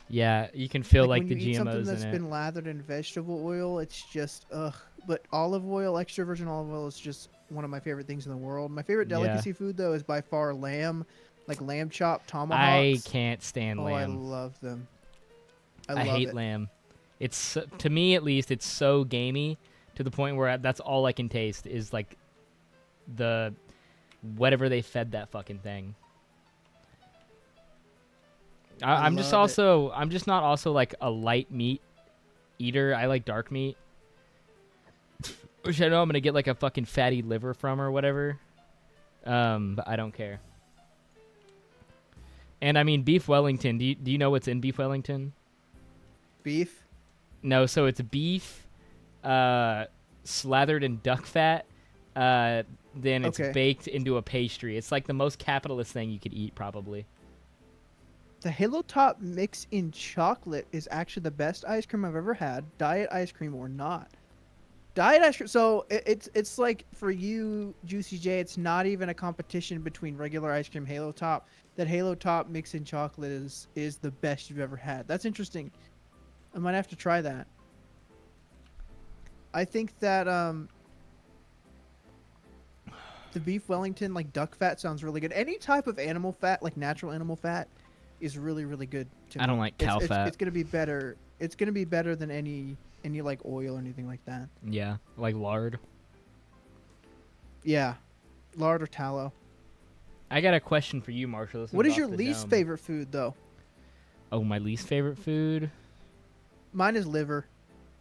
Yeah, you can feel like When the you eat something GMOs that's in it. been lathered in vegetable oil, it's just ugh. But olive oil, extra virgin olive oil, is just one of my favorite things in the world. My favorite Yeah. delicacy food though is by far lamb, like lamb chop I tomahawks. can't stand Oh, I lamb. love them. I love hate it. lamb. To me at least, it's so gamey to the point where that's all I can taste is like the whatever they fed that fucking thing. I I'm just love it. also I'm just not also like a light meat eater. I like dark meat, which I know I'm gonna get like a fucking fatty liver from or whatever. But I don't care. And I mean beef Wellington. Do you know what's in beef Wellington? Beef. No, so it's beef, slathered in duck fat. Then it's Okay. baked into a pastry. It's like the most capitalist thing you could eat, probably. The Halo Top mix in chocolate is actually the best ice cream I've ever had, diet ice cream or not. Diet ice cream. So it's like for you, Juicy J. It's not even a competition between regular ice cream, Halo Top. That Halo Top mix in chocolate is the best you've ever had. That's interesting. I might have to try that. I think that the beef Wellington like duck fat sounds really good. Any type of animal fat, like natural animal fat, is really really good to me. I don't like cow fat. It's gonna be better. It's gonna be better than any like oil or anything like that. Yeah, like lard. Yeah, lard or tallow. I got a question for you, Marshall. This What one's is your off the least dome. favorite food though? Oh, my least favorite food? Mine is liver.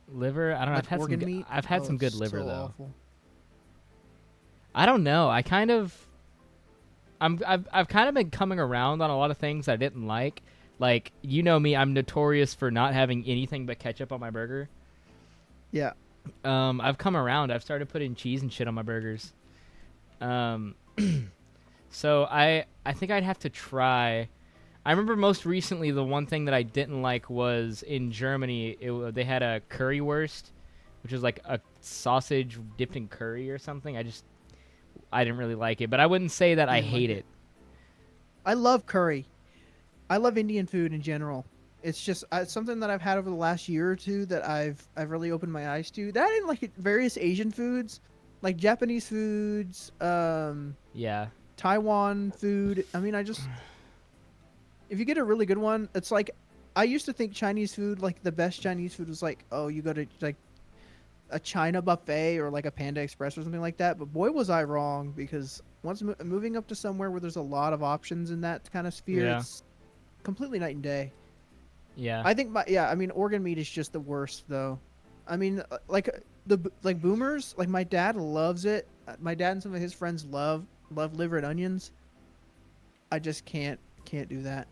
Liver? I don't know. Like I've had organ some. meat. I've had Oh, some good it's liver so though. awful. I don't know. I kind of. I've kind of been coming around on a lot of things I didn't like. Like you know me, I'm notorious for not having anything but ketchup on my burger. Yeah. I've come around. I've started putting cheese and shit on my burgers. So I think I'd have to try. I remember most recently the one thing that I didn't like was in Germany. They had a currywurst, which is like a sausage dipped in curry or something. I didn't really like it, but I wouldn't say that I Didn't like hate it. it. I love curry. I love Indian food in general. It's just it's something that I've had over the last year or two that I've really opened my eyes to. That and like various Asian foods, like Japanese foods, Yeah, Taiwan food. I mean, if you get a really good one, it's like I used to think Chinese food, like the best Chinese food was like, oh, you go to like a China buffet or like a Panda Express or something like that. But boy, was I wrong because once moving up to somewhere where there's a lot of options in that kind of sphere, Yeah. it's completely night and day. yeah. I think I mean organ meat is just the worst though. I mean like boomers, like my dad loves it. My dad and some of his friends love liver and onions. I just can't do that.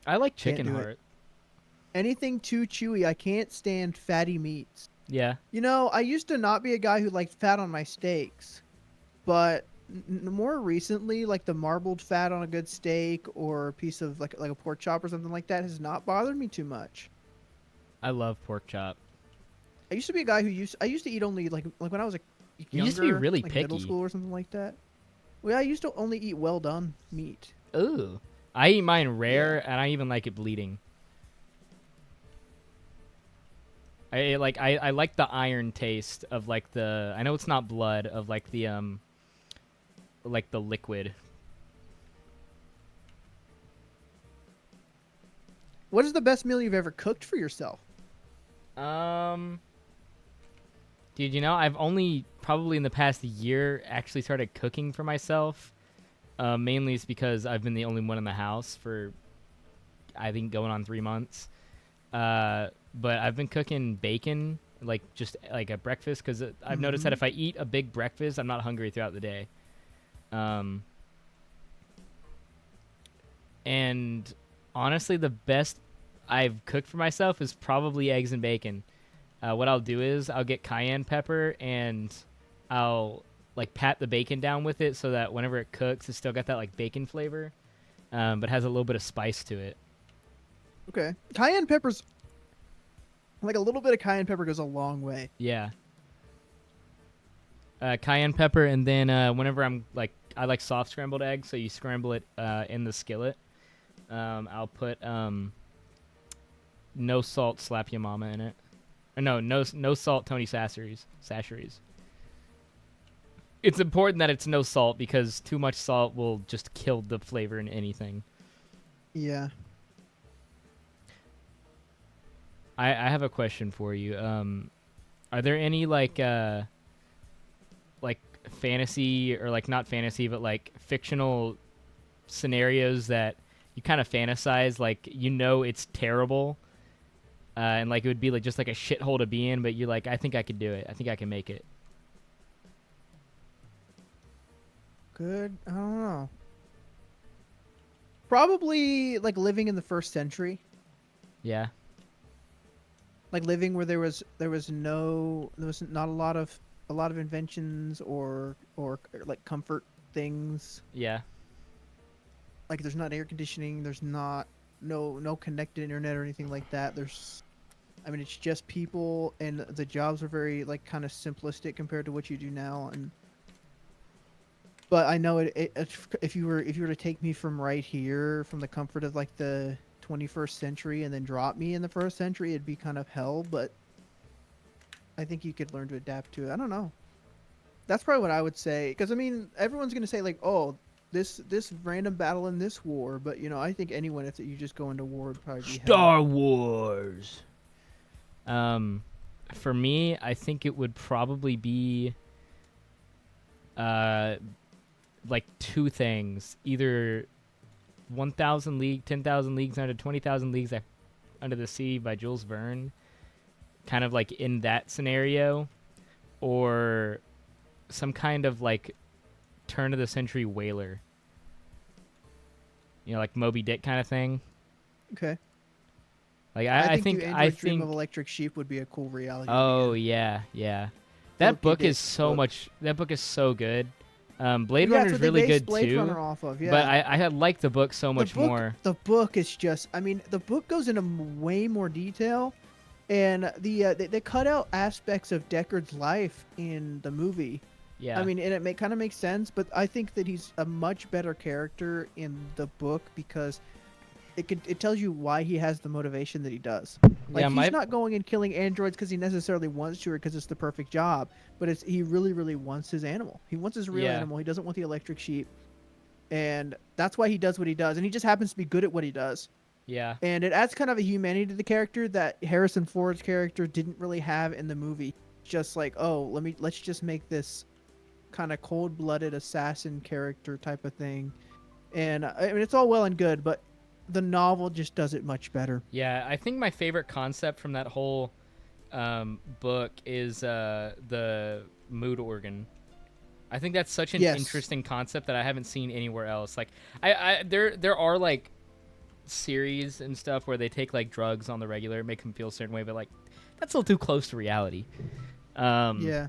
I like Can't chicken do it. heart. Anything too chewy, I can't stand fatty meats. Yeah, You know, I used to not be a guy who liked fat on my steaks, but more recently, like the marbled fat on a good steak or a piece of like a pork chop or something like that has not bothered me too much. I love pork chop. I used to be a guy I used to eat only like when I was a You used to be younger, really like middle picky. school or something like that. Well, I used to only eat well done meat. Ooh. I eat mine rare, Yeah. and I even like it bleeding. I like the iron taste of like the. I know it's not blood of like the liquid. What is the best meal you've ever cooked for yourself? Um, Dude, you know, I've only probably in the past year actually started cooking for myself. Mainly it's because I've been the only one in the house for, I think, going on 3 months. But I've been cooking bacon, like just like a breakfast, because I've noticed that Mm-hmm. if I eat a big breakfast, I'm not hungry throughout the day. Um, and honestly, the best I've cooked for myself is probably eggs and bacon. What I'll do is I'll get cayenne pepper and I'll like pat the bacon down with it so that whenever it cooks, it's still got that like bacon flavor, but has a little bit of spice to it. Okay. Cayenne peppers, like a little bit of cayenne pepper goes a long way. Yeah. Cayenne pepper, and then whenever I like soft scrambled eggs, so you scramble it in the skillet. I'll put no salt, slap your mama in it. Or no salt, Tony Sacheries. It's important that it's no salt because too much salt will just kill the flavor in anything. Yeah. I have a question for you. Are there any like fantasy or like not fantasy but like fictional scenarios that you kind of fantasize like you know it's terrible and like it would be like just like a shithole to be in, but you're like, I think I could do it. I think I can make it. Good. I don't know. Probably like living in the first century. Yeah. Like living where there was not a lot of inventions or like comfort things. Yeah. Like there's not air conditioning, there's not no connected internet or anything like that. I mean, it's just people, and the jobs are very like kind of simplistic compared to what you do now. And but I know if you were to take me from right here, from the comfort of like the 21st century, and then drop me in the first century, it'd be kind of hell. But I think you could learn to adapt to it. I don't know. That's probably what I would say. Because I mean, everyone's gonna say like, oh, this random battle in this war. But you know, I think anyone if you just go into war would probably be hell. Star Wars. For me, I think it would probably be like two things. Either 10,000 Leagues Under, 20,000 Leagues Under the Sea by Jules Verne, kind of like in that scenario, or some kind of like turn of the century whaler. You know, like Moby Dick kind of thing. Okay. Like I think think I Dream think of Electric Sheep would be a cool reality. Oh to be in. yeah. That book is so book. much. That book is so good. Blade Yeah, Runner that's is what they really based good Blade too. Runner off of, yeah. But I had liked the book so much more. The book is just, I mean, the book goes into way more detail, and they cut out aspects of Deckard's life in the movie. Yeah. I mean, and it kind of makes sense, but I think that he's a much better character in the book because it tells you why he has the motivation that he does. Like Yeah, he's not going and killing androids because he necessarily wants to or because it's the perfect job, but he really wants his animal. He wants his real Yeah. animal. He doesn't want the electric sheep, and that's why he does what he does. And he just happens to be good at what he does. Yeah. And it adds kind of a humanity to the character that Harrison Ford's character didn't really have in the movie. Just like, oh, let's just make this kind of cold-blooded assassin character type of thing. And I mean, it's all well and good, but the novel just does it much better. Yeah, I think my favorite concept from that whole book is the mood organ. I think that's such an interesting concept that I haven't seen anywhere else. Like, there are like series and stuff where they take like drugs on the regular, make them feel a certain way, but like that's a little too close to reality. Yeah.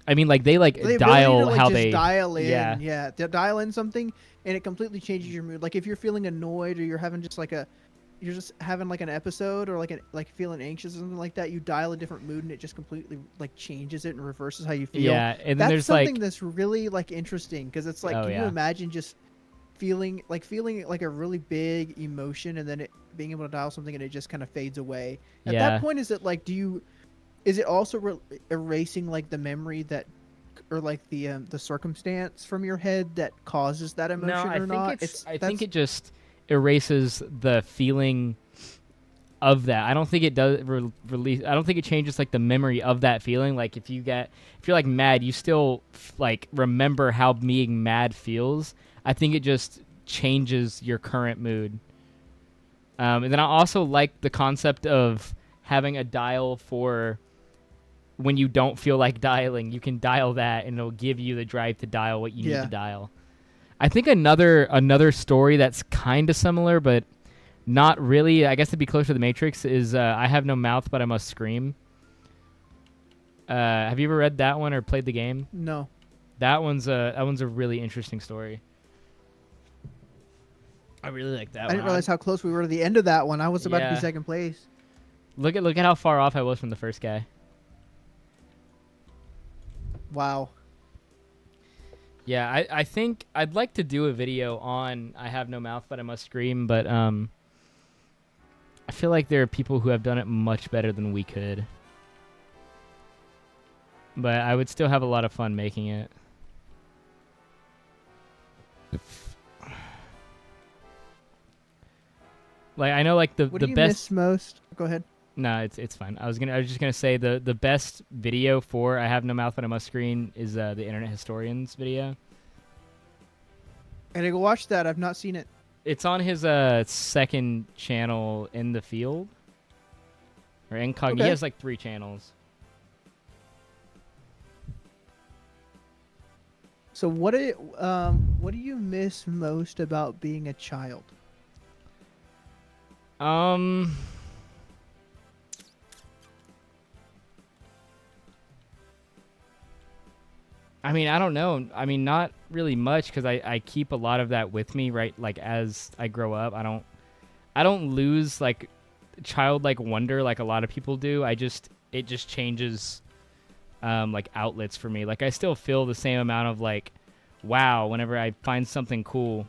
I mean, like they dial really need to, how just they dial in. Yeah. Yeah, they dial in something, and it completely changes your mood. Like if you're feeling annoyed or you're having just like a you're just having like an episode or like feeling anxious or something like that, you dial a different mood and it just completely like changes it and reverses how you feel. Yeah, and then That's there's something like, that's really like interesting because it's like, oh can you yeah, imagine just feeling like a really big emotion and then it being able to dial something and it just kind of fades away. At that yeah. point, is it like, is it also erasing like the memory that or like the circumstance from your head that causes that No, emotion I or think not? it's. I think That's it just erases the feeling of that. I don't think it does release. I don't think it changes like the memory of that feeling. Like if you're like mad, you still like remember how being mad feels. I think it just changes your current mood. And then I also like the concept of having a dial for when you don't feel like dialing. You can dial that, and it'll give you the drive to dial what you need to yeah. dial. I think another story that's kind of similar, but not really. I guess to be closer to the Matrix is I have no mouth, but I must scream. Have you ever read that one or played the game? No. That one's a really interesting story. I really like that I one. didn't realize how close we were to the end of that one. I was about to be Yeah. second place. Look at how far off I was from the first guy. Wow. Yeah, I think I'd like to do a video on I have no mouth, but I must scream. But I feel like there are people who have done it much better than we could. But I would still have a lot of fun making it. Like I know, like What the do you best. miss most? Go ahead. No, it's fine. I was just gonna say the best video for I have no mouth, but I must scream is the Internet Historians video. I gotta go watch that. I've not seen it. It's on his second channel, In the Field, or Incog. He Okay. has like 3 channels. So what do you miss most about being a child? Um, I mean, I don't know. I mean, not really much because I keep a lot of that with me, right? Like as I grow up, I don't lose like childlike wonder like a lot of people do. It just changes like outlets for me. Like I still feel the same amount of like wow whenever I find something cool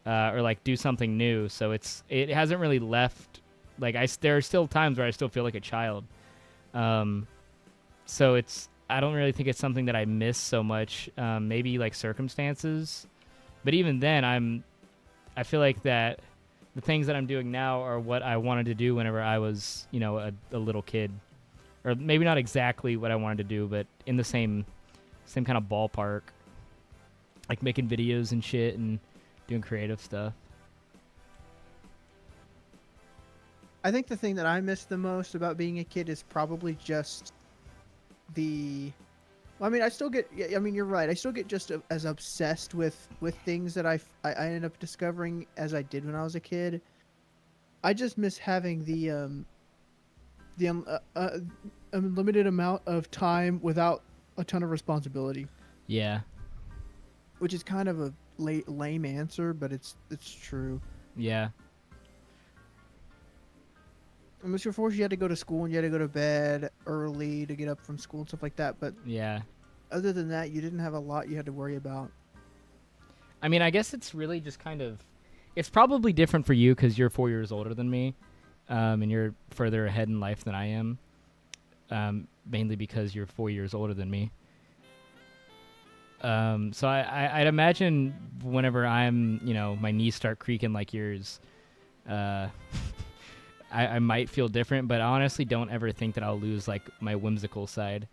or like do something new. So it hasn't really left. Like there are still times where I still feel like a child. So I don't really think it's something that I miss so much. Maybe like circumstances, but even then I feel like that the things that I'm doing now are what I wanted to do whenever I was, you know, a little kid. Or maybe not exactly what I wanted to do, but in the same kind of ballpark. Like making videos and shit and doing creative stuff. I think the thing that I miss the most about being a kid is probably just well, I mean, I still get. I mean, you're right. I still get just as obsessed with things that I ended up discovering as I did when I was a kid. I just miss having the unlimited amount of time without a ton of responsibility. Yeah. Which is kind of a lame answer, but it's true. Yeah. Unless you're forced, you had to go to school and you had to go to bed early to get up from school and stuff like that. But Yeah. other than that, you didn't have a lot you had to worry about. I mean, I guess it's really just kind of. It's probably different for you because you're 4 years older than me, and you're further ahead in life than I am. Mainly because you're 4 years older than me. So I'd imagine whenever I'm, you know, my knees start creaking like yours, I might feel different, but I honestly don't ever think that I'll lose like my whimsical side.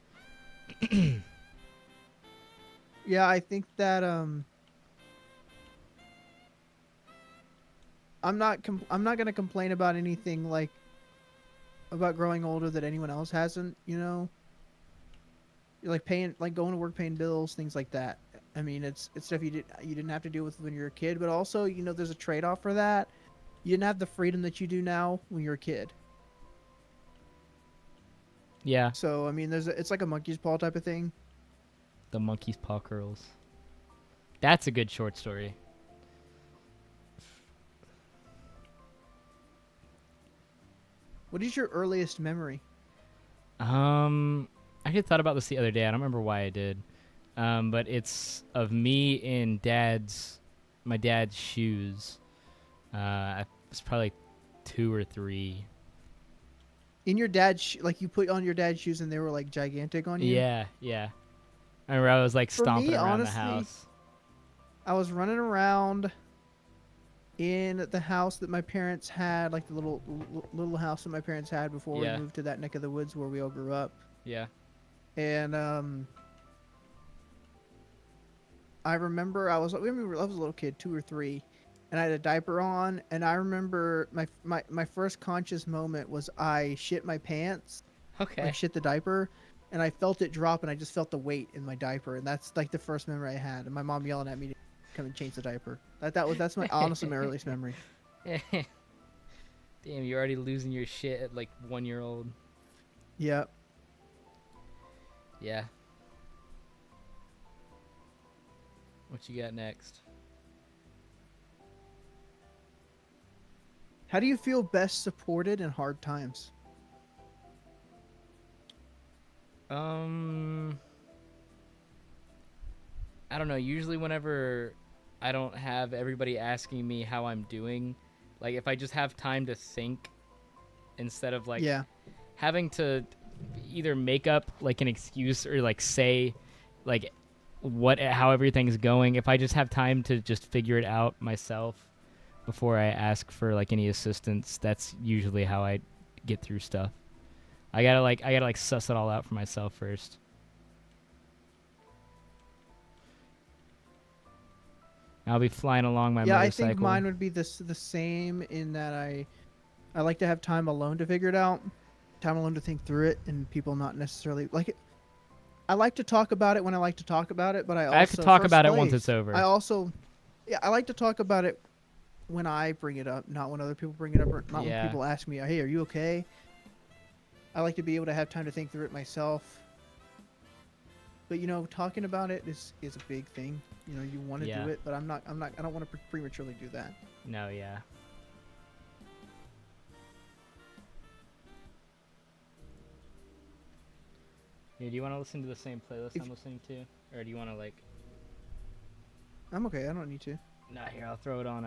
Yeah, I think that I'm not gonna complain about anything like about growing older that anyone else hasn't. You know, you're like going to work, paying bills, things like that. I mean, it's stuff you didn't have to deal with when you were a kid, but also, you know, there's a trade-off for that. You didn't have the freedom that you do now when you're a kid. Yeah. So I mean, it's like a monkey's paw type of thing. The Monkey's Paw Curls. That's a good short story. What is your earliest memory? I actually thought about this the other day. I don't remember why I did. But it's of me in my dad's shoes. I was probably like 2 or 3. In your dad's like you put on your dad's shoes and they were like gigantic on you? Yeah, yeah. I remember I was like For stomping me, around the honestly, house. I was running around in the house that my parents had, like the little house that my parents had before Yeah. we moved to that neck of the woods where we all grew up. Yeah. And I remember I was a little kid, 2 or 3, and I had a diaper on. And I remember my first conscious moment was I shit my pants, Okay. like shit the diaper, and I felt it drop, and I just felt the weight in my diaper, and that's like the first memory I had. And my mom yelling at me to come and change the diaper. That's my honestly my earliest memory. Damn, you're already losing your shit at like 1-year-old. Yeah. Yeah. What you got next? How do you feel best supported in hard times? I don't know. Usually, whenever I don't have everybody asking me how I'm doing, like if I just have time to think instead of like Yeah. having to either make up like an excuse or like say like how everything's going, if I just have time to just figure it out myself before I ask for like any assistance, that's usually how I get through stuff. I gotta suss it all out for myself first. I'll be flying along my Yeah, I motorcycle. think mine would be the same in that I like to have time alone to figure it out, time alone to think through it, and people not necessarily like it. I like to talk about it when I like to talk about it, but I also have to talk first about it once place, it's over. I also, yeah, I like to talk about it when I bring it up, not when other people bring it up, or not Yeah. when people ask me, "Hey, are you okay?" I like to be able to have time to think through it myself. But you know, talking about it is a big thing. You know, you want to Yeah. do it, but I don't want to prematurely do that. No, yeah. Yeah, do you want to listen to the same playlist If- I'm listening to, or do you want to like? I'm okay. I don't need to. Nah, here I'll throw it on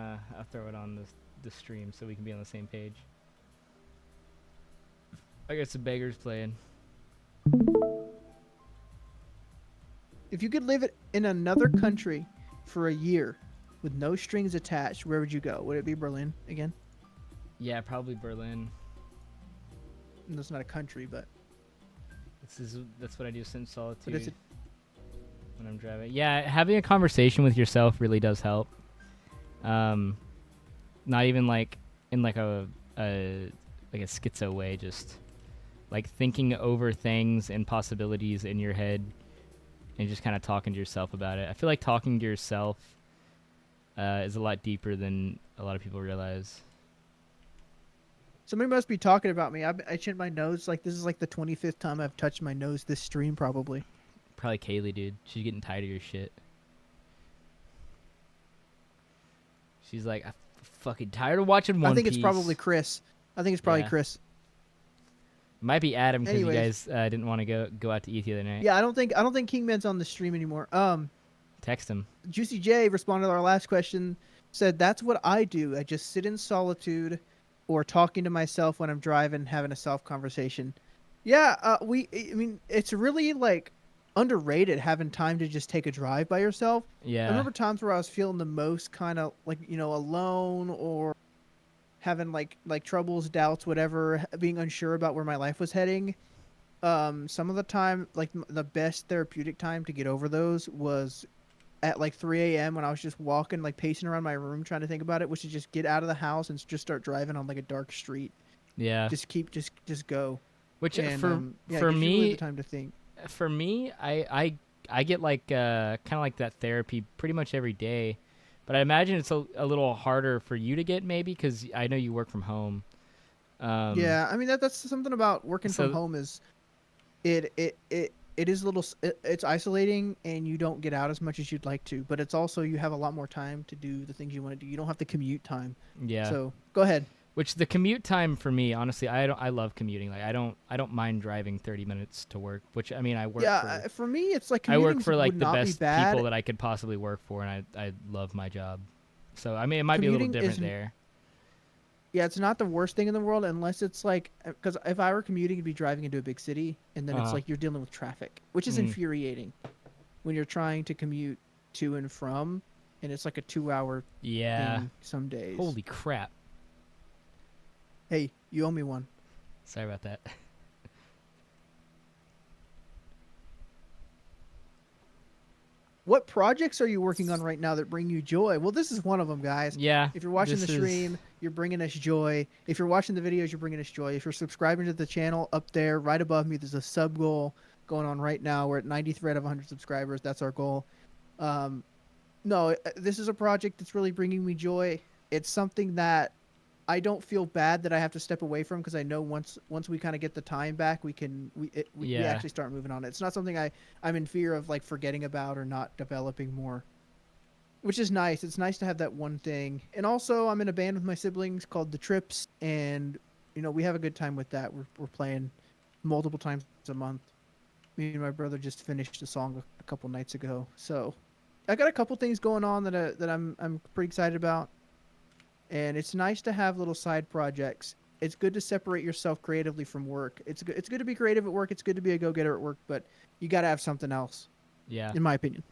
the stream so we can be on the same page. I got some beggars playing. If you could live in another country for a year with no strings attached, where would you go? Would it be Berlin again? Yeah, probably Berlin. That's not a country, but That's what I do since solitude it's a, when I'm driving. Yeah, having a conversation with yourself really does help. Not even like in like a schizo way, just like thinking over things and possibilities in your head and just kind of talking to yourself about it. I feel like talking to yourself is a lot deeper than a lot of people realize. somebody must be talking about me. I chinned my nose. Like this is like the 25th time I've touched my nose this stream, probably. Probably Kaylee, dude. She's getting tired of your shit. She's like, I'm fucking tired of watching One I think Piece. it's probably Chris. I think it's probably Yeah. Chris. Might be Adam because you Anyways. guys didn't want to go out to eat the other night. Yeah, I don't think Kingman's on the stream anymore. Text him. Juicy J responded to our last question. Said that's what I do. I just sit in solitude, or talking to myself when I'm driving, having a self conversation. Yeah, I mean, it's really like underrated having time to just take a drive by yourself. Yeah. I remember times where I was feeling the most kind of like, you know, alone, or having like troubles, doubts, whatever, being unsure about where my life was heading. Some of the time, like the best therapeutic time to get over those was at like 3 a.m. when I was just walking, like pacing around my room trying to think about it, was to just get out of the house and just start driving on like a dark street. Yeah. Just go. Which And, for yeah, it gives you really me, the time to think. for me, I get like kind of like that therapy pretty much every day, but I imagine it's a little harder for you to get maybe because I know you work from home. Yeah, I mean that's something about working from so- home is it is a little it's isolating, and you don't get out as much as you'd like to, but it's also you have a lot more time to do the things you want to do. You don't have to commute time. Yeah. So go ahead. Which the commute time for me, honestly, I love commuting. Like I don't mind driving 30 minutes to work. Which I mean, Yeah, for me, it's like I work commuting for would like the not be best people bad. that I could possibly work for, and I love my job. So I mean, it might be a little Commuting different is there. Yeah, it's not the worst thing in the world unless it's like because if I were commuting, it'd be driving into a big city, and then it's Uh-huh. like you're dealing with traffic, which is Mm, infuriating when you're trying to commute to and from, and it's like a 2 hour yeah. thing some days. Holy crap. Hey, you owe me one. Sorry about that. What projects are you working on right now that bring you joy? Well, this is one of them, guys. Yeah. If you're watching the This is stream, you're bringing us joy. If you're watching the videos, you're bringing us joy. If you're subscribing to the channel up there, right above me, there's a sub goal going on right now. We're at 93 out of 100 subscribers. That's our goal. Um, no, this is a project that's really bringing me joy. It's something that I don't feel bad that I have to step away from because I know once we kind of get the time back, we yeah. actually start moving on it. It's not something I'm in fear of like forgetting about or not developing more, which is nice. It's nice to have that one thing. And also, I'm in a band with my siblings called The Trips, and we have a good time with that. We're playing multiple times a month. Me and my brother just finished a song a couple nights ago, so I got a couple things going on that I'm pretty excited about. And it's nice to have little side projects. It's good to separate yourself creatively from work. It's good to be creative at work. It's good to be a go-getter at work, but you got to have something else, Yeah. in my opinion.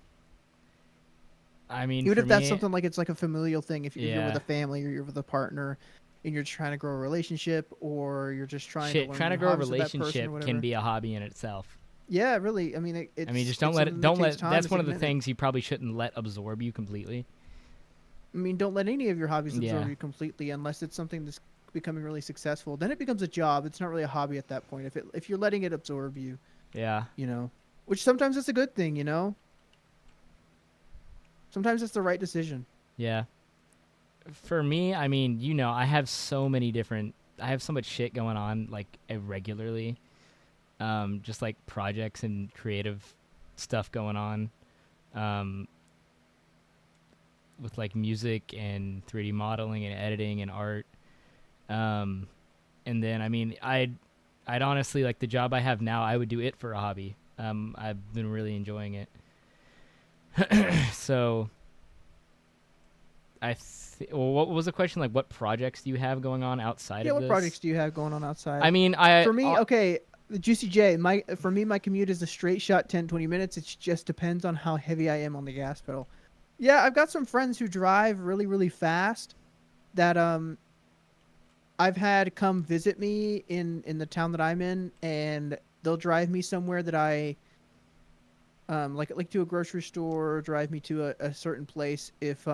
I mean, Even for if that's me, something like it's like a familial thing, if you're with yeah. a family or you're with a partner and you're trying to grow a relationship or you're just trying to Shit, learn trying to new grow a hobbies with that person or relationship can whatever. be a hobby in itself. Yeah, really. I mean, I mean, just it's something that don't takes let time. that's It's one a of the commitment. things you probably shouldn't let absorb you completely. I mean, don't let any of your hobbies absorb Yeah. you completely unless it's something that's becoming really successful. Then it becomes a job. It's not really a hobby at that point. If you're letting it absorb you, Yeah. which sometimes it's a good thing. Sometimes it's the right decision. Yeah. For me, I mean, I have so many different I have so much shit going on like regularly. Just like projects and creative stuff going on. Um with like music and 3D modeling and editing and art. Um and then I mean, I'd honestly like the job I have now, I would do it for a hobby. I've been really enjoying it. So well, what was the question? Like, what projects do you have going on outside Yeah, of what projects this? do you have going on outside? I mean, For me, okay, the Juicy J, for me my commute is a straight shot 10-20 minutes. It just depends on how heavy I am on the gas pedal. Yeah, I've got some friends who drive really really fast that I've had come visit me in the town that I'm in, and they'll drive me somewhere that I like to a grocery store, or drive me to a certain place if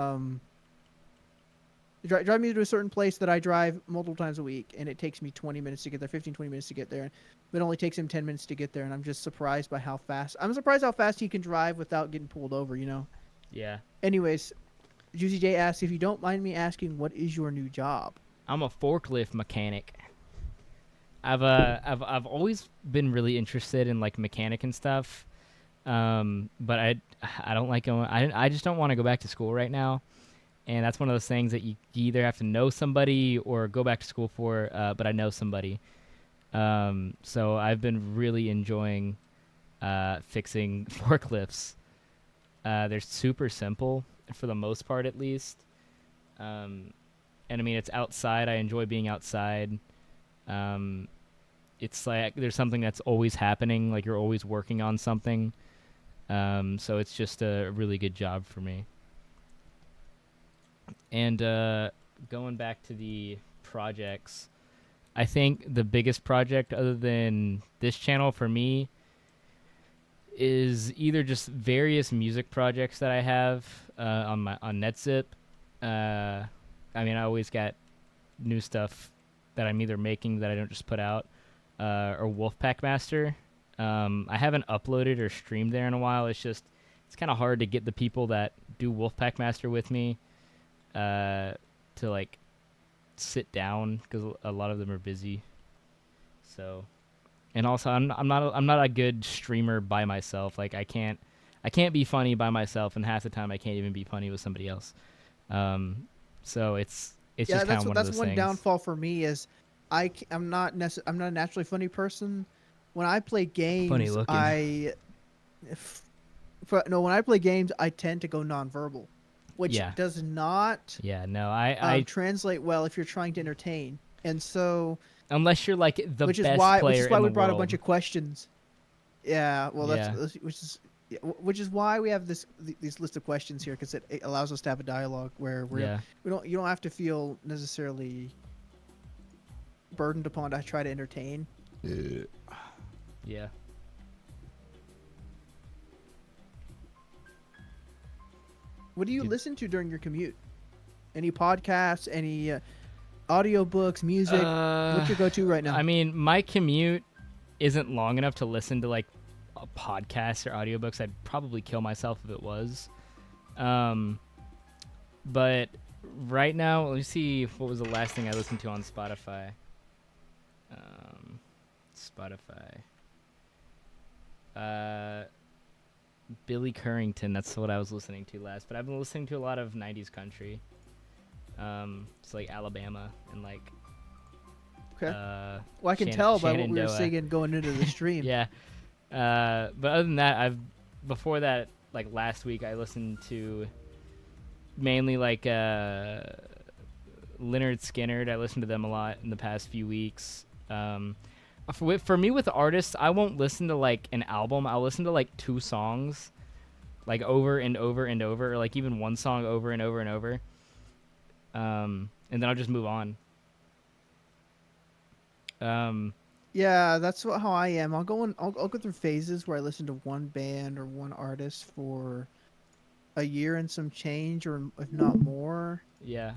drive me to a certain place that I drive multiple times a week, and it takes me 20 minutes to get there, 15, 20 minutes to get there. But it only takes him 10 minutes to get there, and I'm just surprised by how fast. I'm surprised how fast he can drive without getting pulled over. yeah, Anyways, Juicy J asks, if you don't mind me asking, what is your new job? I'm a forklift mechanic. I've always been really interested in like mechanic and stuff. But I don't like going. I just don't want to go back to school right now. And that's one of those things that you either have to know somebody or go back to school for. But I know somebody. So I've been really enjoying fixing forklifts. They're super simple for the most part, at least. And I mean, it's outside. I enjoy being outside. It's like there's something that's always happening. Like you're always working on something. So it's just a really good job for me. And going back to the projects, I think the biggest project other than this channel for me is either just various music projects that I have on NetZip. I mean, I always got new stuff that I'm either making that I don't just put out, or Wolfpack Master. I haven't uploaded or streamed there in a while. It's kind of hard to get the people that do Wolfpack Master with me to like sit down because a lot of them are busy. So, and also I'm not a good streamer by myself. Like I can't be funny by myself, and half the time I can't even be funny with somebody else. So It's Yeah, just kind of one of that's those one things. downfall for me is I'm not a naturally funny person. When I play Funny games, looking. when I play games, I tend to go nonverbal, which Yeah. does not Yeah. No, I translate well if you're trying to entertain. And so, unless you're like the which is best why player in we the brought a bunch world. of questions. Yeah, well, Yeah. which is why we have these list of questions here, because it allows us to have a dialogue where Yeah. we don't you don't have to feel necessarily burdened upon to try to entertain. Yeah. What do you Dude. listen to during your commute? Any podcasts? Any audiobooks? Music? What's your go-to right now? I mean, my commute isn't long enough to listen to like a podcast or audiobooks. I'd probably kill myself if it was. But right now, let me see what was the last thing I listened to on Spotify. Spotify. Billy Currington. That's what I was listening to last. But I've been listening to a lot of '90s country. It's like Alabama and like. Okay. Well, I can tell by what we were Shenandoah. singing going into the stream. Yeah. But other than that, before that, like last week, I listened to mainly like Leonard Skinner. I listened to them a lot in the past few weeks. For me with artists, I won't listen to like an album. I'll listen to like 2 songs, like over and over and over, or like even one song over and over and over. And then I'll just move on. Yeah, that's how I am. I'll go through phases where I listen to one band or one artist for a year and some change, or if not more, Yeah.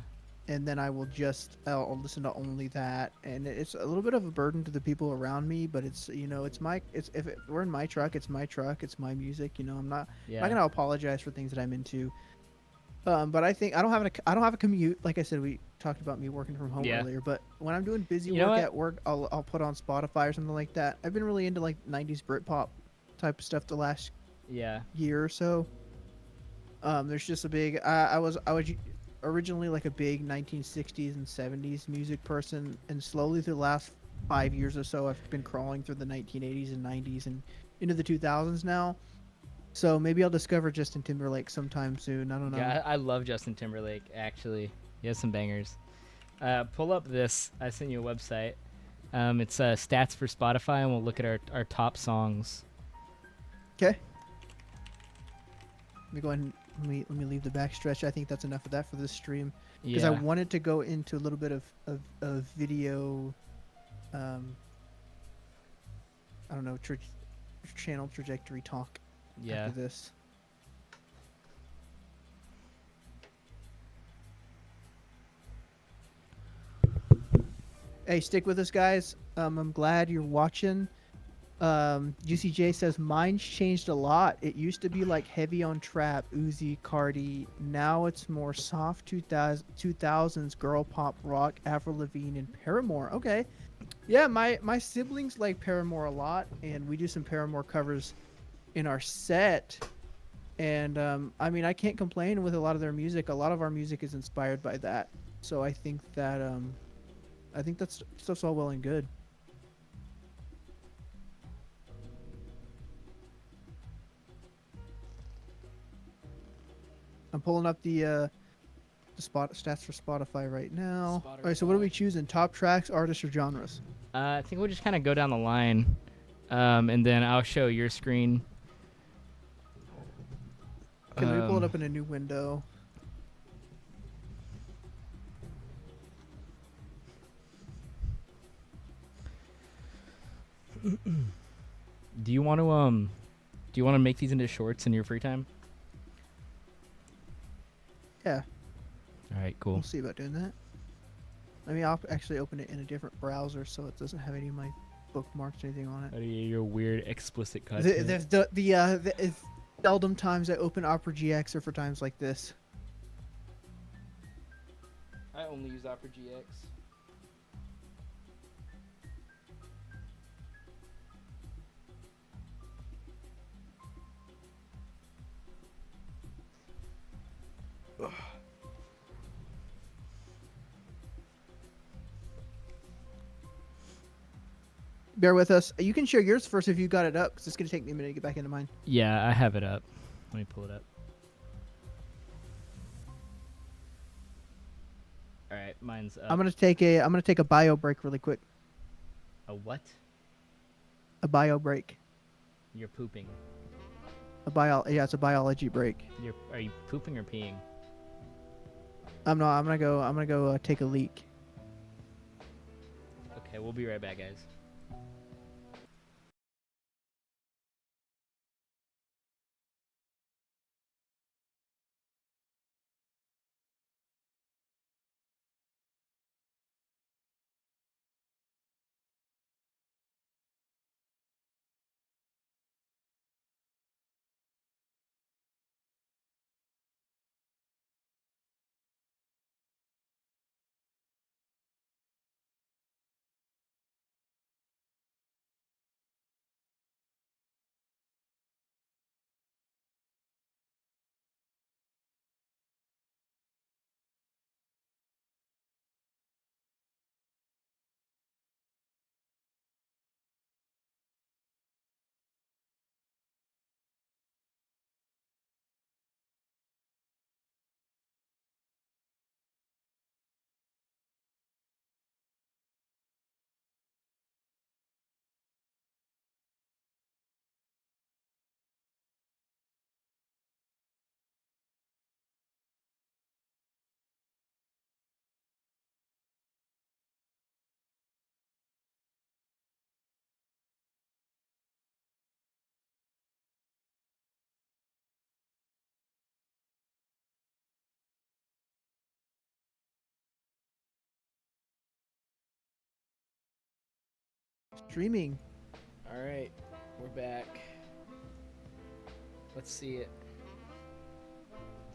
and then I'll listen to only that, and it's a little bit of a burden to the people around me, but it's we're in my truck, it's my truck, it's my music. I'm not gonna apologize for things that I'm into. But I think I don't have a commute. Like I said, we talked about me working from home earlier. But when I'm doing busy work at work, I'll put on Spotify or something like that. I've been really into like '90s Britpop type of stuff the last year or so. There's just a big. I was originally like a big 1960s and 70s music person, and slowly through the last 5 years or so, I've been crawling through the 1980s and 90s and into the 2000s now. So maybe I'll discover Justin Timberlake sometime soon. I don't know. Yeah, I love Justin Timberlake, actually. He has some bangers. Pull up this. I sent you a website. It's stats for Spotify, and we'll look at our top songs. Okay. Let me go ahead and let me leave the backstretch. I think that's enough of that for this stream. Because I wanted to go into a little bit of video, I don't know, channel trajectory talk. After this. Hey, stick with us, guys. I'm glad you're watching. GCJ says mine's changed a lot. It used to be like heavy on trap, Uzi, Cardi. Now it's more soft 2000s girl pop rock, Avril Lavigne, and Paramore. Okay, yeah, my siblings like Paramore a lot, and we do some Paramore covers in our set. And I mean, I can't complain with a lot of their music. A lot of our music is inspired by that. So I think that stuff's all well and good. I'm pulling up the stats for Spotify right now. All right, so what are we choosing? Top tracks, artists, or genres? I think we'll just kind of go down the line, and then I'll show your screen. Okay, let me pull it up in a new window. Do you want to make these into shorts in your free time? Yeah. All right, cool. We'll see about doing that. I'll actually open it in a different browser so it doesn't have any of my bookmarks or anything on it. Your weird explicit cut. The seldom times I open Opera GX are for times like this. I only use Opera GX. Bear with us. You can share yours first if you got it up, because it's gonna take me a minute to get back into mine. Yeah, I have it up. Let me pull it up. All right, mine's up. I'm gonna take a bio break really quick. A what? A bio break. You're pooping. It's a biology break. Are you pooping or peeing? I'm not. I'm gonna go take a leak. Okay, we'll be right back, guys. Streaming. All right, we're back. Let's see it.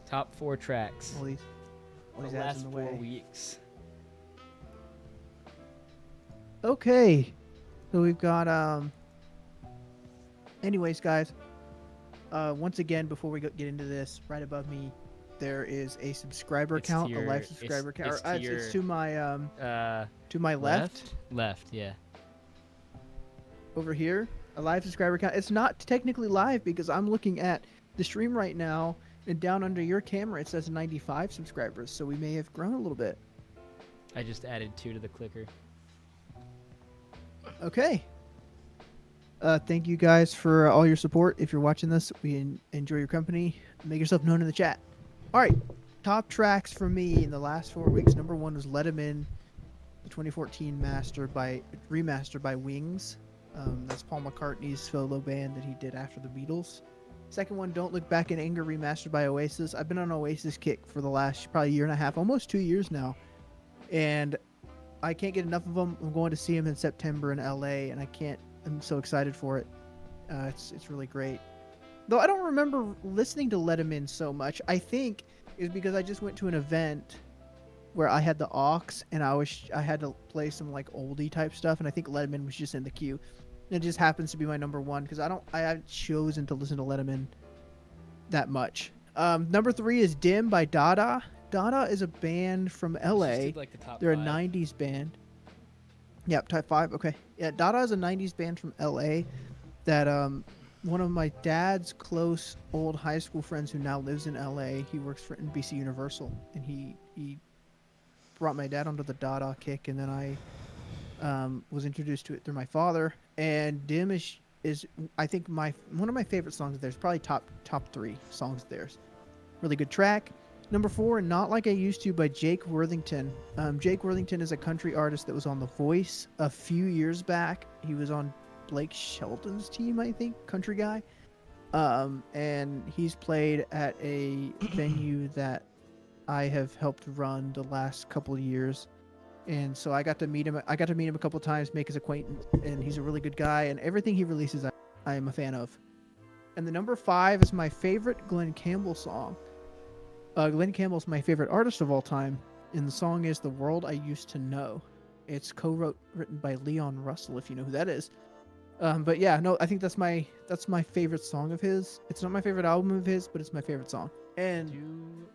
Top 4 tracks. All these for the ads last in the 4 way. weeks. Okay. So we've got Anyways, guys. Once again, before we get into this, right above me, there is a subscriber It's to count, your- a live subscriber count. it's to It's to my Uh, left. Left, yeah. Over here, a live subscriber count. It's not technically live because I'm looking at the stream right now, and down under your camera it says 95 subscribers. So we may have grown a little bit. I just added 2 to the clicker. Okay. Thank you guys for all your support. If you're watching this, we enjoy your company. Make yourself known in the chat. All right. Top tracks for me in the last 4 weeks. Number 1 was Let 'Em In, the 2014 remaster by Wings. That's Paul McCartney's solo band that he did after the Beatles. Second one, Don't Look Back in Anger, remastered by Oasis. I've been on Oasis kick for the last probably year and a half, almost 2 years now. And I can't get enough of them. I'm going to see them in September in LA, and I'm so excited for it. It's really great. Though I don't remember listening to Let 'Em In so much. I think it's because I just went to an event where I had the aux and I had to play some like oldie type stuff, and I think Let 'Em In was just in the queue. And it just happens to be my number 1 because I haven't chosen to listen to Let 'Em In that much. Number 3 is Dim by Dada. Dada is a band from LA. Just did, like, the top They're 5. a 90s band. Yep, type 5. Okay. Yeah, Dada is a 90s band from LA that one of my dad's close old high school friends who now lives in LA, he works for NBC Universal, and he brought my dad onto the Dada kick, and then I was introduced to it through my father. And Dim is I think one of my favorite songs of theirs, probably top 3 songs of theirs. Really good track. Number 4, Not Like I Used To by Jake Worthington. Jake Worthington is a country artist that was on The Voice a few years back. He was on Blake Shelton's team, I think, country guy. And he's played at a venue that I have helped run the last couple of years. And so I got to meet him a couple of times, make his acquaintance, and he's a really good guy, and everything he releases I am a fan of. And the number 5 is my favorite Glenn Campbell song. Glenn Campbell's my favorite artist of all time, and the song is The World I Used to Know. It's written by Leon Russell, if you know who that is. But yeah, no, I think that's my favorite song of his. It's not my favorite album of his, but it's my favorite song. And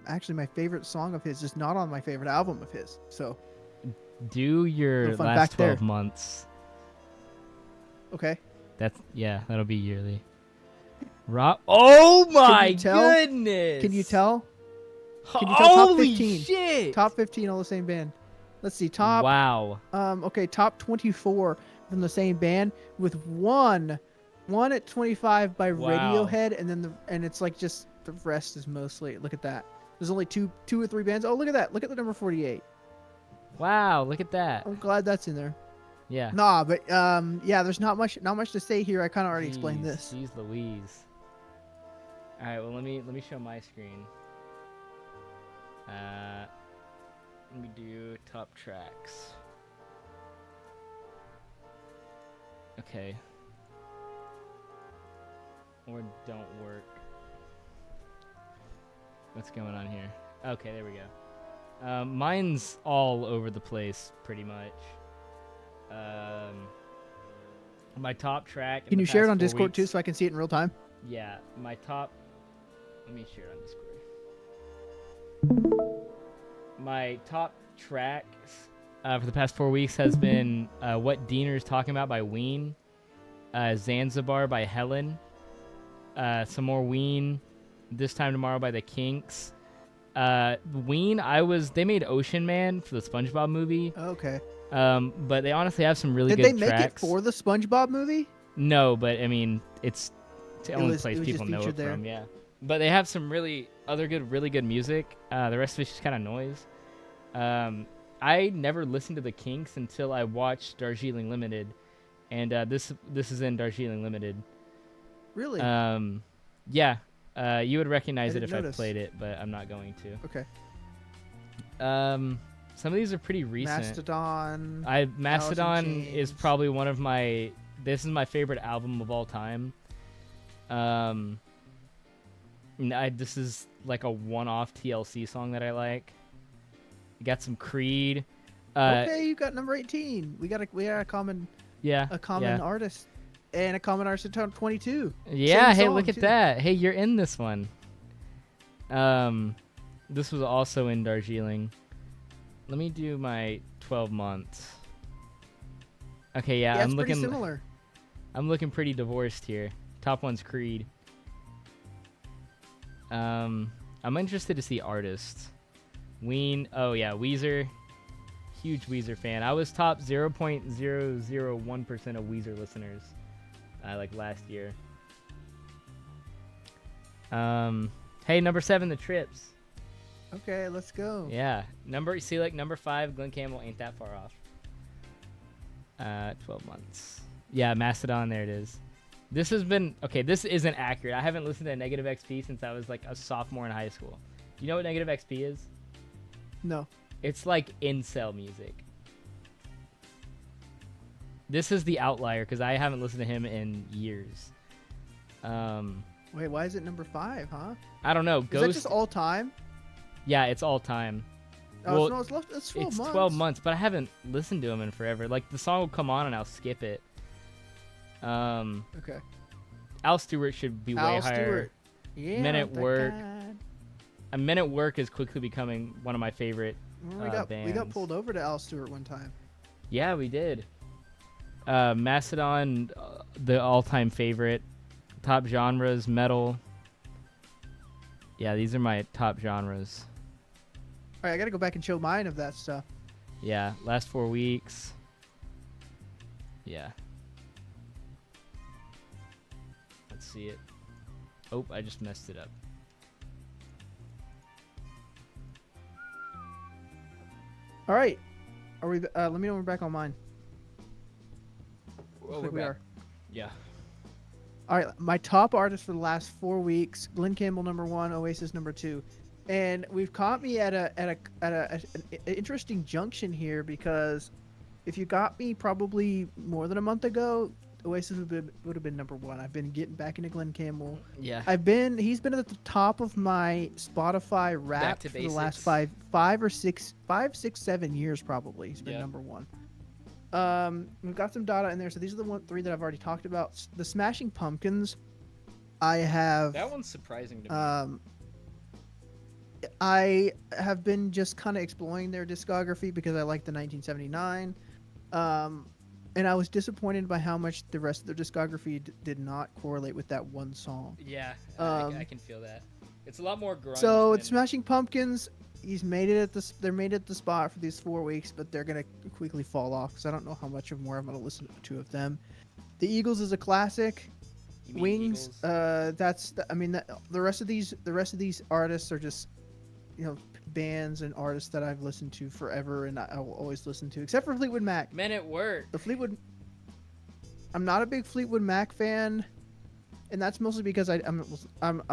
actually my favorite song of his is not on my favorite album of his. So Do your little fun last fact there. 12 months Okay. That'll be yearly. Rock. Oh my tell? goodness! Can you tell? Can you tell top Holy 15? shit! Top 15 all the same band. Let's see. Top. Wow. Okay. Top 24 from the same band with one at 25 by Wow. Radiohead, and it's like just the rest is mostly. Look at that. There's only two or three bands. Oh, look at that. Look at the number 48. Wow. Look at that. I'm glad that's in there. Yeah. Nah, but yeah, there's not much to say here. I kind of already explained this. Jeez Louise. All right. Well, let me show my screen. Let me do top tracks. Okay. Or don't work. What's going on here? Okay, there we go. Mine's all over the place, pretty much. My top track. Can you share it on Discord too, so I can see it in real time? Yeah, my top. Let me share it on Discord. My top tracks for the past 4 weeks has been What Diener's Talking About by Ween, Zanzibar by Helen, some more Ween, This Time Tomorrow by the Kinks. Ween, they made Ocean Man for the SpongeBob movie. Okay. But they honestly have some really Did good they make tracks. it for the SpongeBob movie? No, but I mean, it's the only place was people just know it featured there. from. Yeah, but they have some really good music. The rest of it's just kind of noise. I never listened to the Kinks until I watched Darjeeling Limited, and this is in Darjeeling Limited. Really? Yeah. You would recognize it didn't if I notice. played it, but I'm not going to. Okay. Some of these are pretty recent. Mastodon. Mastodon is Chains. probably one of my. This is my favorite album of all time. This is like a one-off TLC song that I like. You got some Creed. Okay, you got number 18. We got a common Yeah. artist, and a common artist in top 22. Yeah. Same Hey, song, look at too. that. Hey, you're in this one. This was also in Darjeeling. Let me do my 12 months. Okay, yeah, Yeah, I'm it's pretty looking. similar. I'm looking pretty divorced here. Top one's Creed. I'm interested to see artists. Ween. Oh yeah, Weezer. Huge Weezer fan. I was top 0.001% of Weezer listeners. Like last year. Hey, number 7, The Trips. Okay, let's go. Yeah, number 5, Glenn Campbell, Ain't That Far Off. 12 months. Yeah, Mastodon, there it is. This has been okay. This isn't accurate. I haven't listened to Negative XP since I was like a sophomore in high school. You know what Negative XP is? No. It's like incel music. This is the outlier because I haven't listened to him in years. Wait, why is it number 5, huh? I don't know. Is that just all time? Yeah, it's all time. Oh, Well, it's 12 It's months. 12 months, but I haven't listened to him in forever. Like the song will come on and I'll skip it. Okay. Al Stewart should be way Al higher. Stewart. Yeah. Men at that Work. guy. A Men at Work is quickly becoming one of my favorite. We got bands. pulled over to Al Stewart one time. Yeah, we did. Mastodon, the all-time favorite. Top genres, metal. Yeah, these are my top genres. All right, I gotta go back and show mine of that stuff. Yeah, last 4 weeks. Yeah. Let's see it. Oh, I just messed it up. All right. Are we? Let me know when we're back on mine. Oh, Looks like we are. Yeah. All right, my top artist for the last 4 weeks: Glenn Campbell number 1, Oasis number 2, and we've caught me at an interesting junction here because if you got me probably more than a month ago, Oasis would have been number 1. I've been getting back into Glenn Campbell. Yeah. He's been at the top of my Spotify Wrapped to for the last basics. 5, 6, 7 years probably. He's been Yeah. number 1. We've got some data in there, so these are the 3 that I've already talked about. The Smashing Pumpkins, I have. That one's surprising to me. I have been just kind of exploring their discography because I like the 1979, and I was disappointed by how much the rest of their discography did not correlate with that one song. Yeah, Um, I can feel that. It's a lot more grunge so than. it's Smashing Pumpkins. He's made it at this. They're made it at the spot for these 4 weeks, but they're gonna quickly fall off because I don't know how much of more I'm gonna listen to of them. The Eagles is a classic. You mean Wings. Eagles? I mean, the rest of these artists are just, bands and artists that I've listened to forever, and I will always listen to, except for Fleetwood Mac. Men at Work. The Fleetwood. I'm not a big Fleetwood Mac fan, and that's mostly because I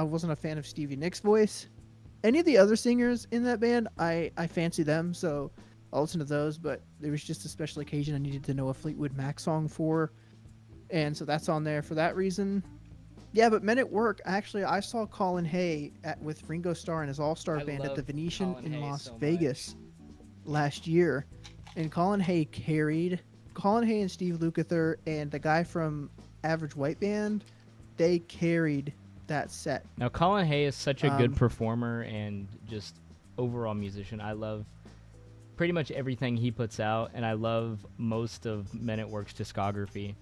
wasn't a fan of Stevie Nicks' voice. Any of the other singers in that band, I fancy them, so I'll listen to those. But there was just a special occasion I needed to know a Fleetwood Mac song for, and so that's on there for that reason. Yeah, but Men at Work, actually, I saw Colin Hay with Ringo Starr and his All-Star I Band at the love Venetian Colin in Hay Las so much. Vegas last year. And Colin Hay and Steve Lukather and the guy from Average White Band, they carried that set. Now, Colin Hay is such a good Um, performer and just overall musician. I love pretty much everything he puts out, and I love most of Men at Work's discography.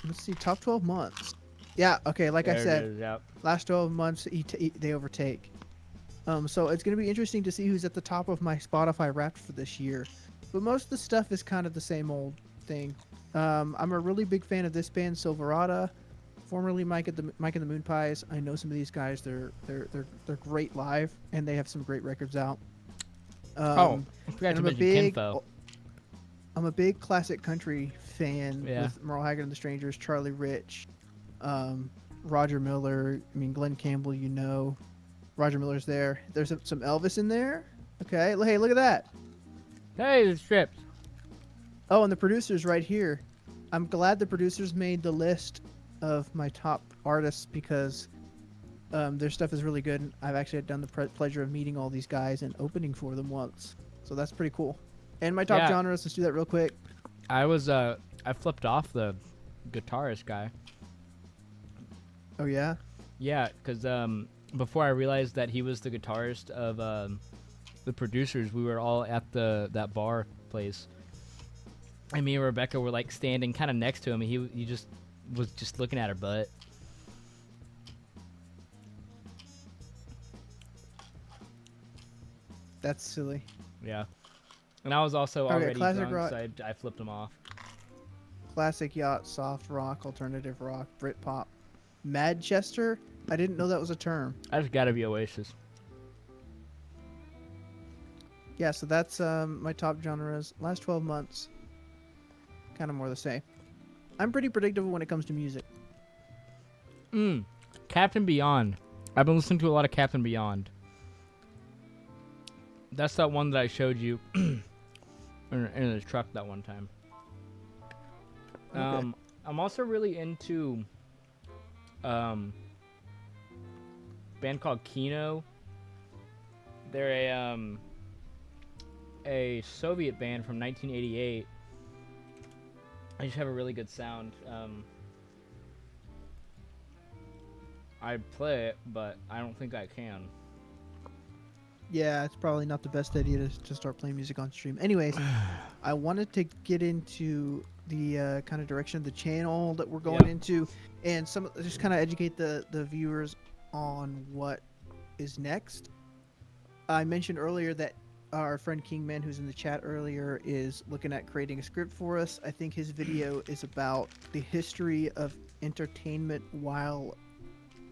Let's see, top 12 months. Yeah, okay, like I There it said, is, yep. last 12 months they overtake. So it's going to be interesting to see who's at the top of my Spotify Wrapped for this year. But most of the stuff is kind of the same old thing. I'm a really big fan of this band, Silverado, formerly Mike and the Moon Pies. I know some of these guys. They're great live, and they have some great records out. I forgot and to mention Kinfo. I'm a big classic country fan Yeah. with Merle Haggard and the Strangers, Charlie Rich, Roger Miller. I mean, Glenn Campbell, Roger Miller's there. There's some Elvis in there. Okay, hey, look at that. Hey, the strips. Oh, and the producers right here. I'm glad the producers made the list of my top artists because their stuff is really good. I've actually done the pleasure of meeting all these guys and opening for them once, so that's pretty cool. And my top Yeah. genres. Let's do that real quick. I flipped off the guitarist guy. Oh yeah. Yeah, because before I realized that he was the guitarist of the producers, we were all at that bar place, and me and Rebecca were like standing kind of next to him, and he just was just looking at her butt. That's silly. Yeah, and I was also Okay, already classic drunk, rock. so I flipped him off. Classic yacht, soft rock, alternative rock, Britpop. Madchester? I didn't know that was a term. I just gotta be Oasis. Yeah, so that's my top genres. Last 12 months, kind of more the same. I'm pretty predictable when it comes to music. Captain Beyond. I've been listening to a lot of Captain Beyond. That's that one that I showed you in the truck that one time. Okay. I'm also really into band called Kino. They're a Soviet band from 1988. I just have a really good sound. I play it, but I don't think I can. Yeah, it's probably not the best idea to start playing music on stream. Anyways, I wanted to get into the kind of direction of the channel that we're going into, and just kind of educate the viewers on what is next. I mentioned earlier that our friend Kingman, who's in the chat earlier, is looking at creating a script for us. I think his video is about the history of entertainment while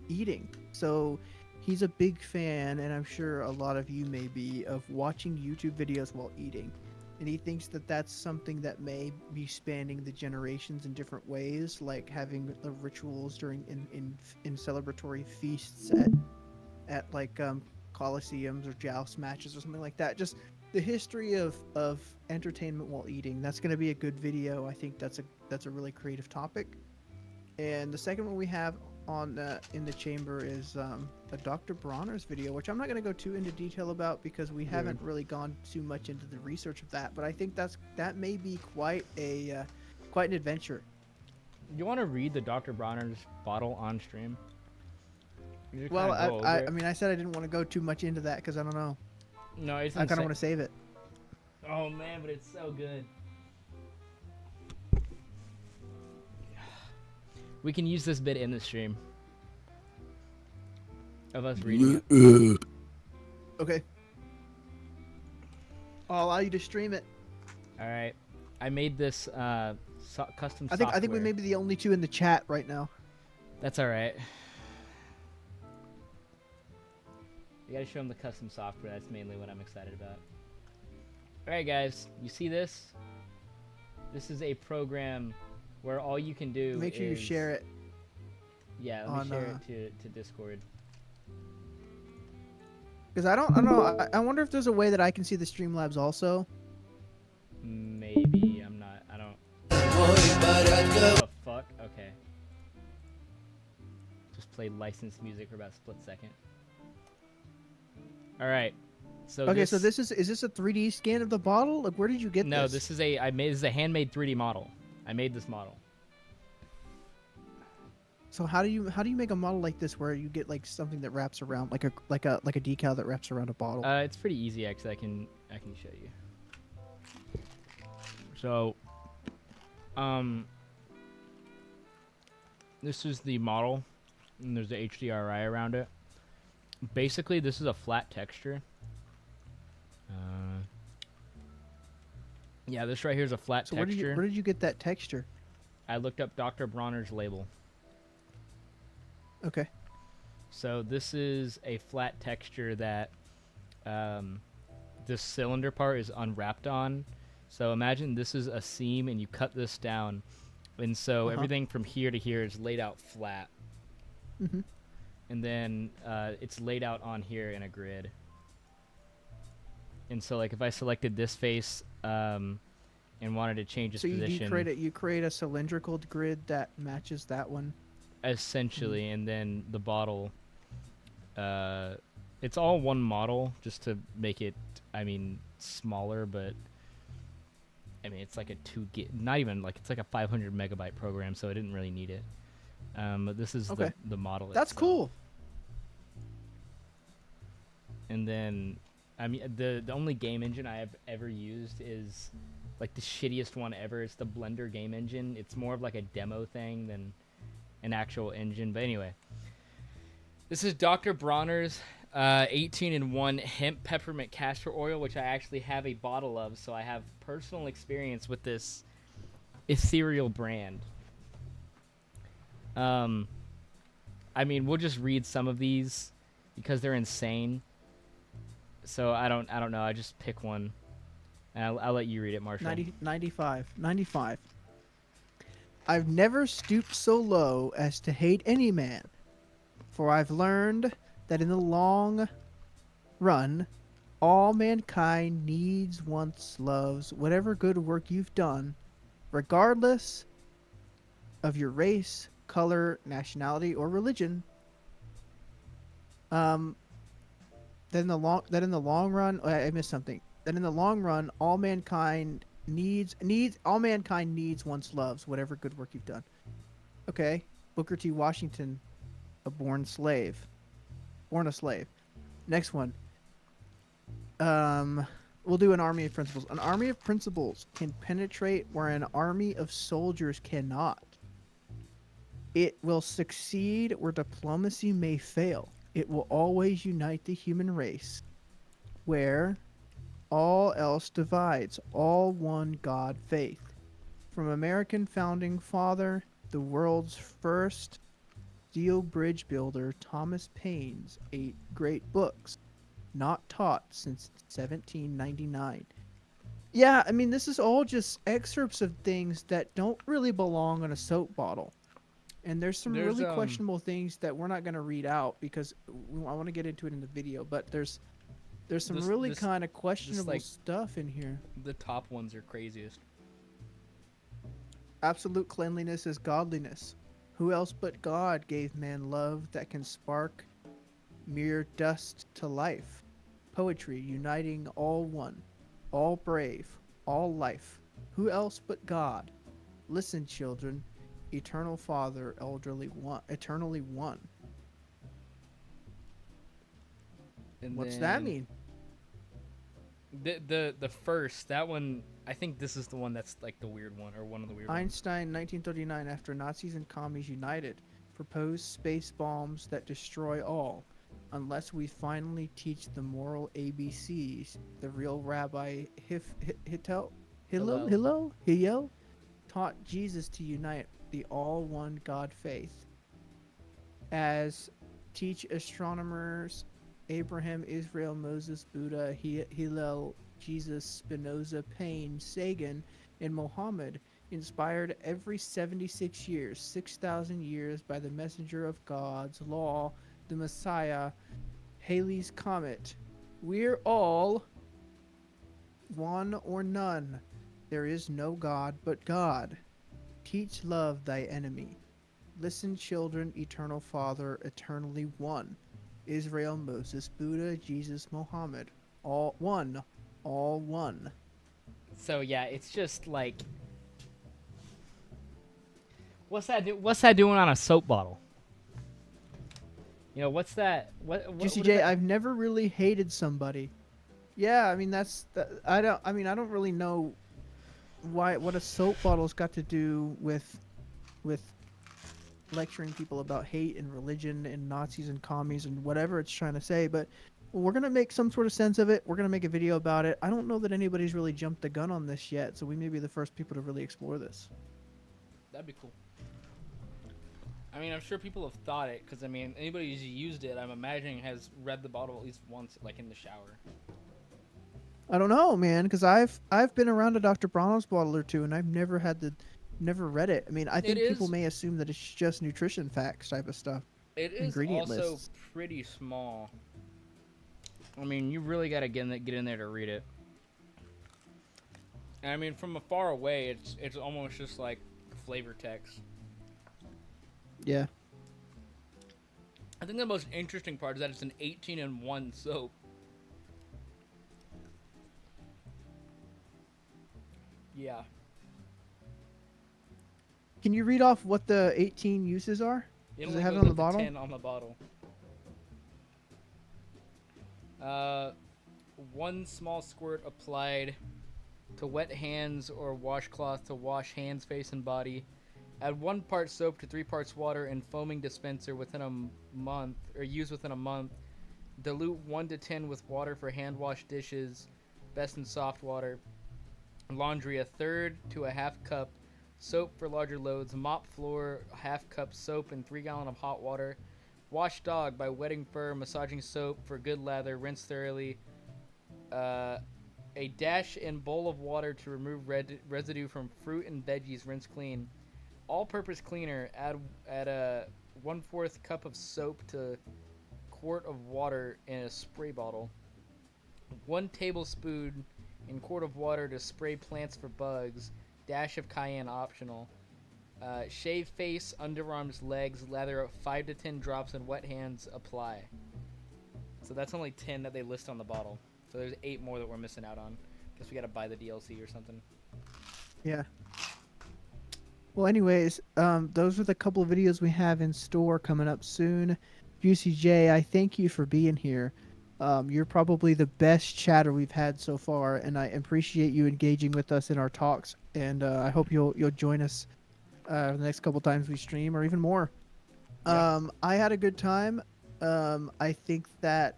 eating. So he's a big fan, and I'm sure a lot of you may be, of watching YouTube videos while eating. And he thinks that that's something that may be spanning the generations in different ways, like having the rituals during in celebratory feasts at like coliseums or joust matches or something like that. Just the history of entertainment while eating. That's going to be a good video. I think that's a really creative topic. And the second one we have on in the chamber is a Dr. Bronner's video, which I'm not going to go too into detail about because we haven't really gone too much into the research of that. But I think that may be quite an adventure. You want to read the Dr. Bronner's bottle on stream? You just Well, kinda go over I it. mean, I said I didn't want to go too much into that because I don't know. No, it's I kind of insane. want to save it. Oh man, but it's so good. We can use this bit in the stream of us reading it. Okay. I'll allow you to stream it. All right. I made this custom I software. think we may be the only two in the chat right now. That's all right. You gotta show them the custom software. That's mainly what I'm excited about. All right, guys. You see this? This is a program where all you can do Make sure is... you share it. Yeah, let me share it to Discord. Because I don't know. I wonder if there's a way that I can see the Streamlabs also. Maybe. I'm not. I don't... What the fuck? Okay. Just played licensed music for about a split second. All right. So okay, so is this a 3D scan of the bottle? Like, where did you get this? No, this is a handmade 3D model. I made this model. So how do you make a model like this where you get like something that wraps around like a decal that wraps around a bottle? It's pretty easy actually. I can show you. So, this is the model, and there's the HDRI around it. Basically, this is a flat texture. Yeah, this right here is a flat texture. Where did you get that texture? I looked up Dr. Bronner's label. Okay. So this is a flat texture that this cylinder part is unwrapped on. So imagine this is a seam and you cut this down. And so everything from here to here is laid out flat. Mm-hmm. And then it's laid out on here in a grid. And so like if I selected this face and wanted to change its position. So you create a cylindrical grid that matches that one? Essentially, and then the bottle, it's all one model just to make it, smaller, but it's like a 2 gig, not even like, it's like a 500 megabyte program, so I didn't really need it. But this is the model. That's itself. cool. And then, the only game engine I have ever used is like the shittiest one ever. It's the Blender game engine. It's more of like a demo thing than an actual engine. But anyway, this is Dr. Bronner's 18-in-1 hemp peppermint castor oil, which I actually have a bottle of, so I have personal experience with this ethereal brand. We'll just read some of these because they're insane. So I don't know. I just pick one. And I'll let you read it, Marshall. 95. I've never stooped so low as to hate any man, for I've learned that in the long run, all mankind needs, wants, loves, whatever good work you've done, regardless of your race, color, nationality, or religion. That in the long run, I missed something. That in the long run, all mankind needs, wants, loves, whatever good work you've done. Okay, Booker T. Washington, born a slave. Next one. We'll do an army of principles. An army of principles can penetrate where an army of soldiers cannot. It will succeed where diplomacy may fail. It will always unite the human race, where all else divides, all one God faith. From American founding father, the world's first steel bridge builder, Thomas Paine's 8 great books, not taught since 1799. Yeah, this is all just excerpts of things that don't really belong on a soap bottle. And there's some really questionable things that we're not going to read out because I want to get into it in the video, but there's some really kind of questionable stuff in here. The top ones are craziest. Absolute cleanliness is godliness. Who else but God gave man love that can spark mere dust to life? Poetry uniting all one, all brave, all life. Who else but God? Listen, children, eternal Father, eternally one. And What's that mean? The first, that one, I think this is the one that's like the weird one, or one of the weird ones. Einstein, 1939, after Nazis and commies united, proposed space bombs that destroy all. Unless we finally teach the moral ABCs, the real Rabbi Hillel taught Jesus to unite the all one God faith. As teach astronomers Abraham, Israel, Moses, Buddha, Hillel, Jesus, Spinoza, Paine, Sagan, and Mohammed, inspired every 76 years, 6,000 years by the messenger of God's law, the Messiah, Halley's Comet. We're all one or none. There is no God but God. Teach love thy enemy. Listen, children, eternal Father, eternally one. Israel, Moses, Buddha, Jesus, Mohammed. All one. All one. So yeah, it's just like, what's that doing on a soap bottle? You know, what's that? What Juicy is J, that? I've never really hated somebody. Yeah, I mean I don't really know what a soap bottle's got to do with lecturing people about hate and religion and Nazis and commies and whatever it's trying to say, but we're going to make some sort of sense of it. We're going to make a video about it. I don't know that anybody's really jumped the gun on this yet, so we may be the first people to really explore this. That'd be cool. I mean, I'm sure people have thought it, because I mean, anybody who's used it, I'm imagining, has read the bottle at least once, like in the shower. I don't know, man, because I've been around a Dr. Bronner's bottle or two, and I've never read it. I mean, I think people may assume that it's just nutrition facts type of stuff. It is ingredient also lists. pretty small. I mean, you really got to get in there to read it. And I mean, from afar away, it's almost just like flavor text. Yeah. I think the most interesting part is that it's an 18-in-1 soap. Yeah. Can you read off what the 18 uses are? Does it have it on the bottle? 10 on the bottle. 1 small squirt applied to wet hands or washcloth to wash hands, face, and body. Add 1 part soap to 3 parts water in foaming dispenser within a month, or use within a month. Dilute 1 to 10 with water for hand wash dishes, best in soft water. Laundry, 1/3 to a 1/2 cup. Soap for larger loads. Mop floor, 1/2 cup soap and 3 gallons of hot water. Wash dog by wetting fur, massaging soap for good lather. Rinse thoroughly. A dash in bowl of water to remove residue from fruit and veggies. Rinse clean. All-purpose cleaner. Add a 1/4 cup of soap to quart of water in a spray bottle. 1 tablespoon in quart of water to spray plants for bugs. Dash of cayenne optional. Shave face, underarms, legs, lather up 5 to 10 drops in wet hands, apply. So that's only 10 that they list on the bottle. So there's 8 more that we're missing out on. Guess we gotta buy the DLC or something. Yeah. Well, anyways, those are the couple of videos we have in store coming up soon. Juicy J, I thank you for being here. You're probably the best chatter we've had so far, and I appreciate you engaging with us in our talks. And I hope you'll join us the next couple times we stream, or even more. Yeah. I had a good time. I think that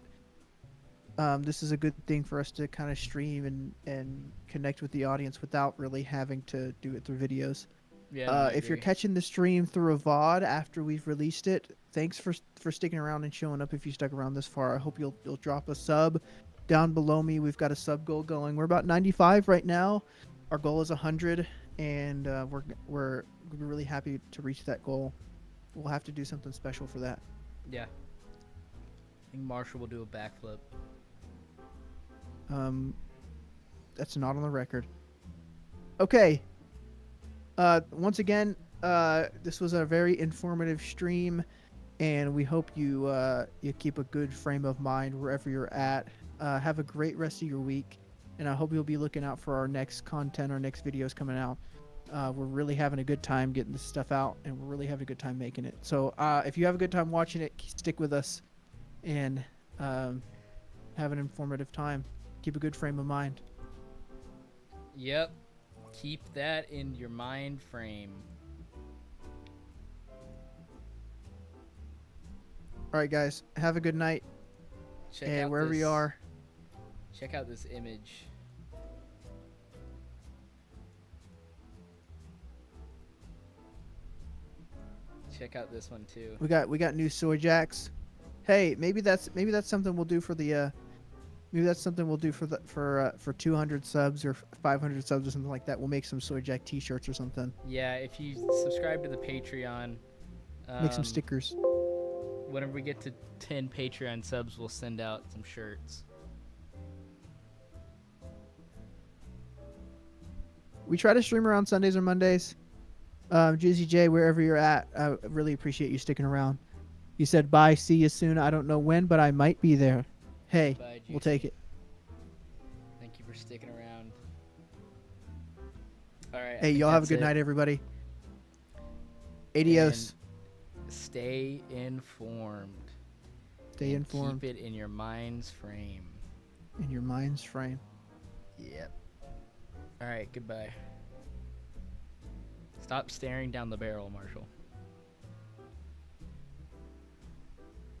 this is a good thing for us to kind of stream and connect with the audience without really having to do it through videos. Yeah. No, If you're catching the stream through a VOD after we've released it, thanks for sticking around and showing up. If you stuck around this far, I hope you'll drop a sub down below me. We've got a sub goal going. We're about 95 right now. Our goal is 100, and we're really happy to reach that goal. We'll have to do something special for that. Yeah. I think Marshall will do a backflip. That's not on the record. Okay. Once again, this was a very informative stream, and we hope you keep a good frame of mind wherever you're at. Have a great rest of your week, and I hope you'll be looking out for our next content, our next videos coming out. We're really having a good time getting this stuff out, and we're really having a good time making it. So if you have a good time watching it, stick with us and have an informative time. Keep a good frame of mind. Yep. Keep that in your mind frame. All right, guys. Have a good night. Check And out wherever this, you are. Check out this image. Check out this one too. We got new soy jacks. Hey, maybe that's something we'll do for the maybe that's something we'll do for 200 subs or 500 subs or something like that. We'll make some soy jack t-shirts or something. Yeah, if you subscribe to the Patreon, Make some stickers. whenever we get to 10 Patreon subs, we'll send out some shirts. We try to stream around Sundays or Mondays. Jizzy J, wherever you're at, I really appreciate you sticking around. You said bye, see you soon. I don't know when, but I might be there. Hey, Bye, we'll Juicy. take it. Thank you for sticking around. All right. I Hey, think y'all have a that's good it. night, everybody. Adios. And stay informed. Stay and informed Keep it in your mind's frame. in your mind's frame. Yep. All right. Goodbye. Stop staring down the barrel, Marshall.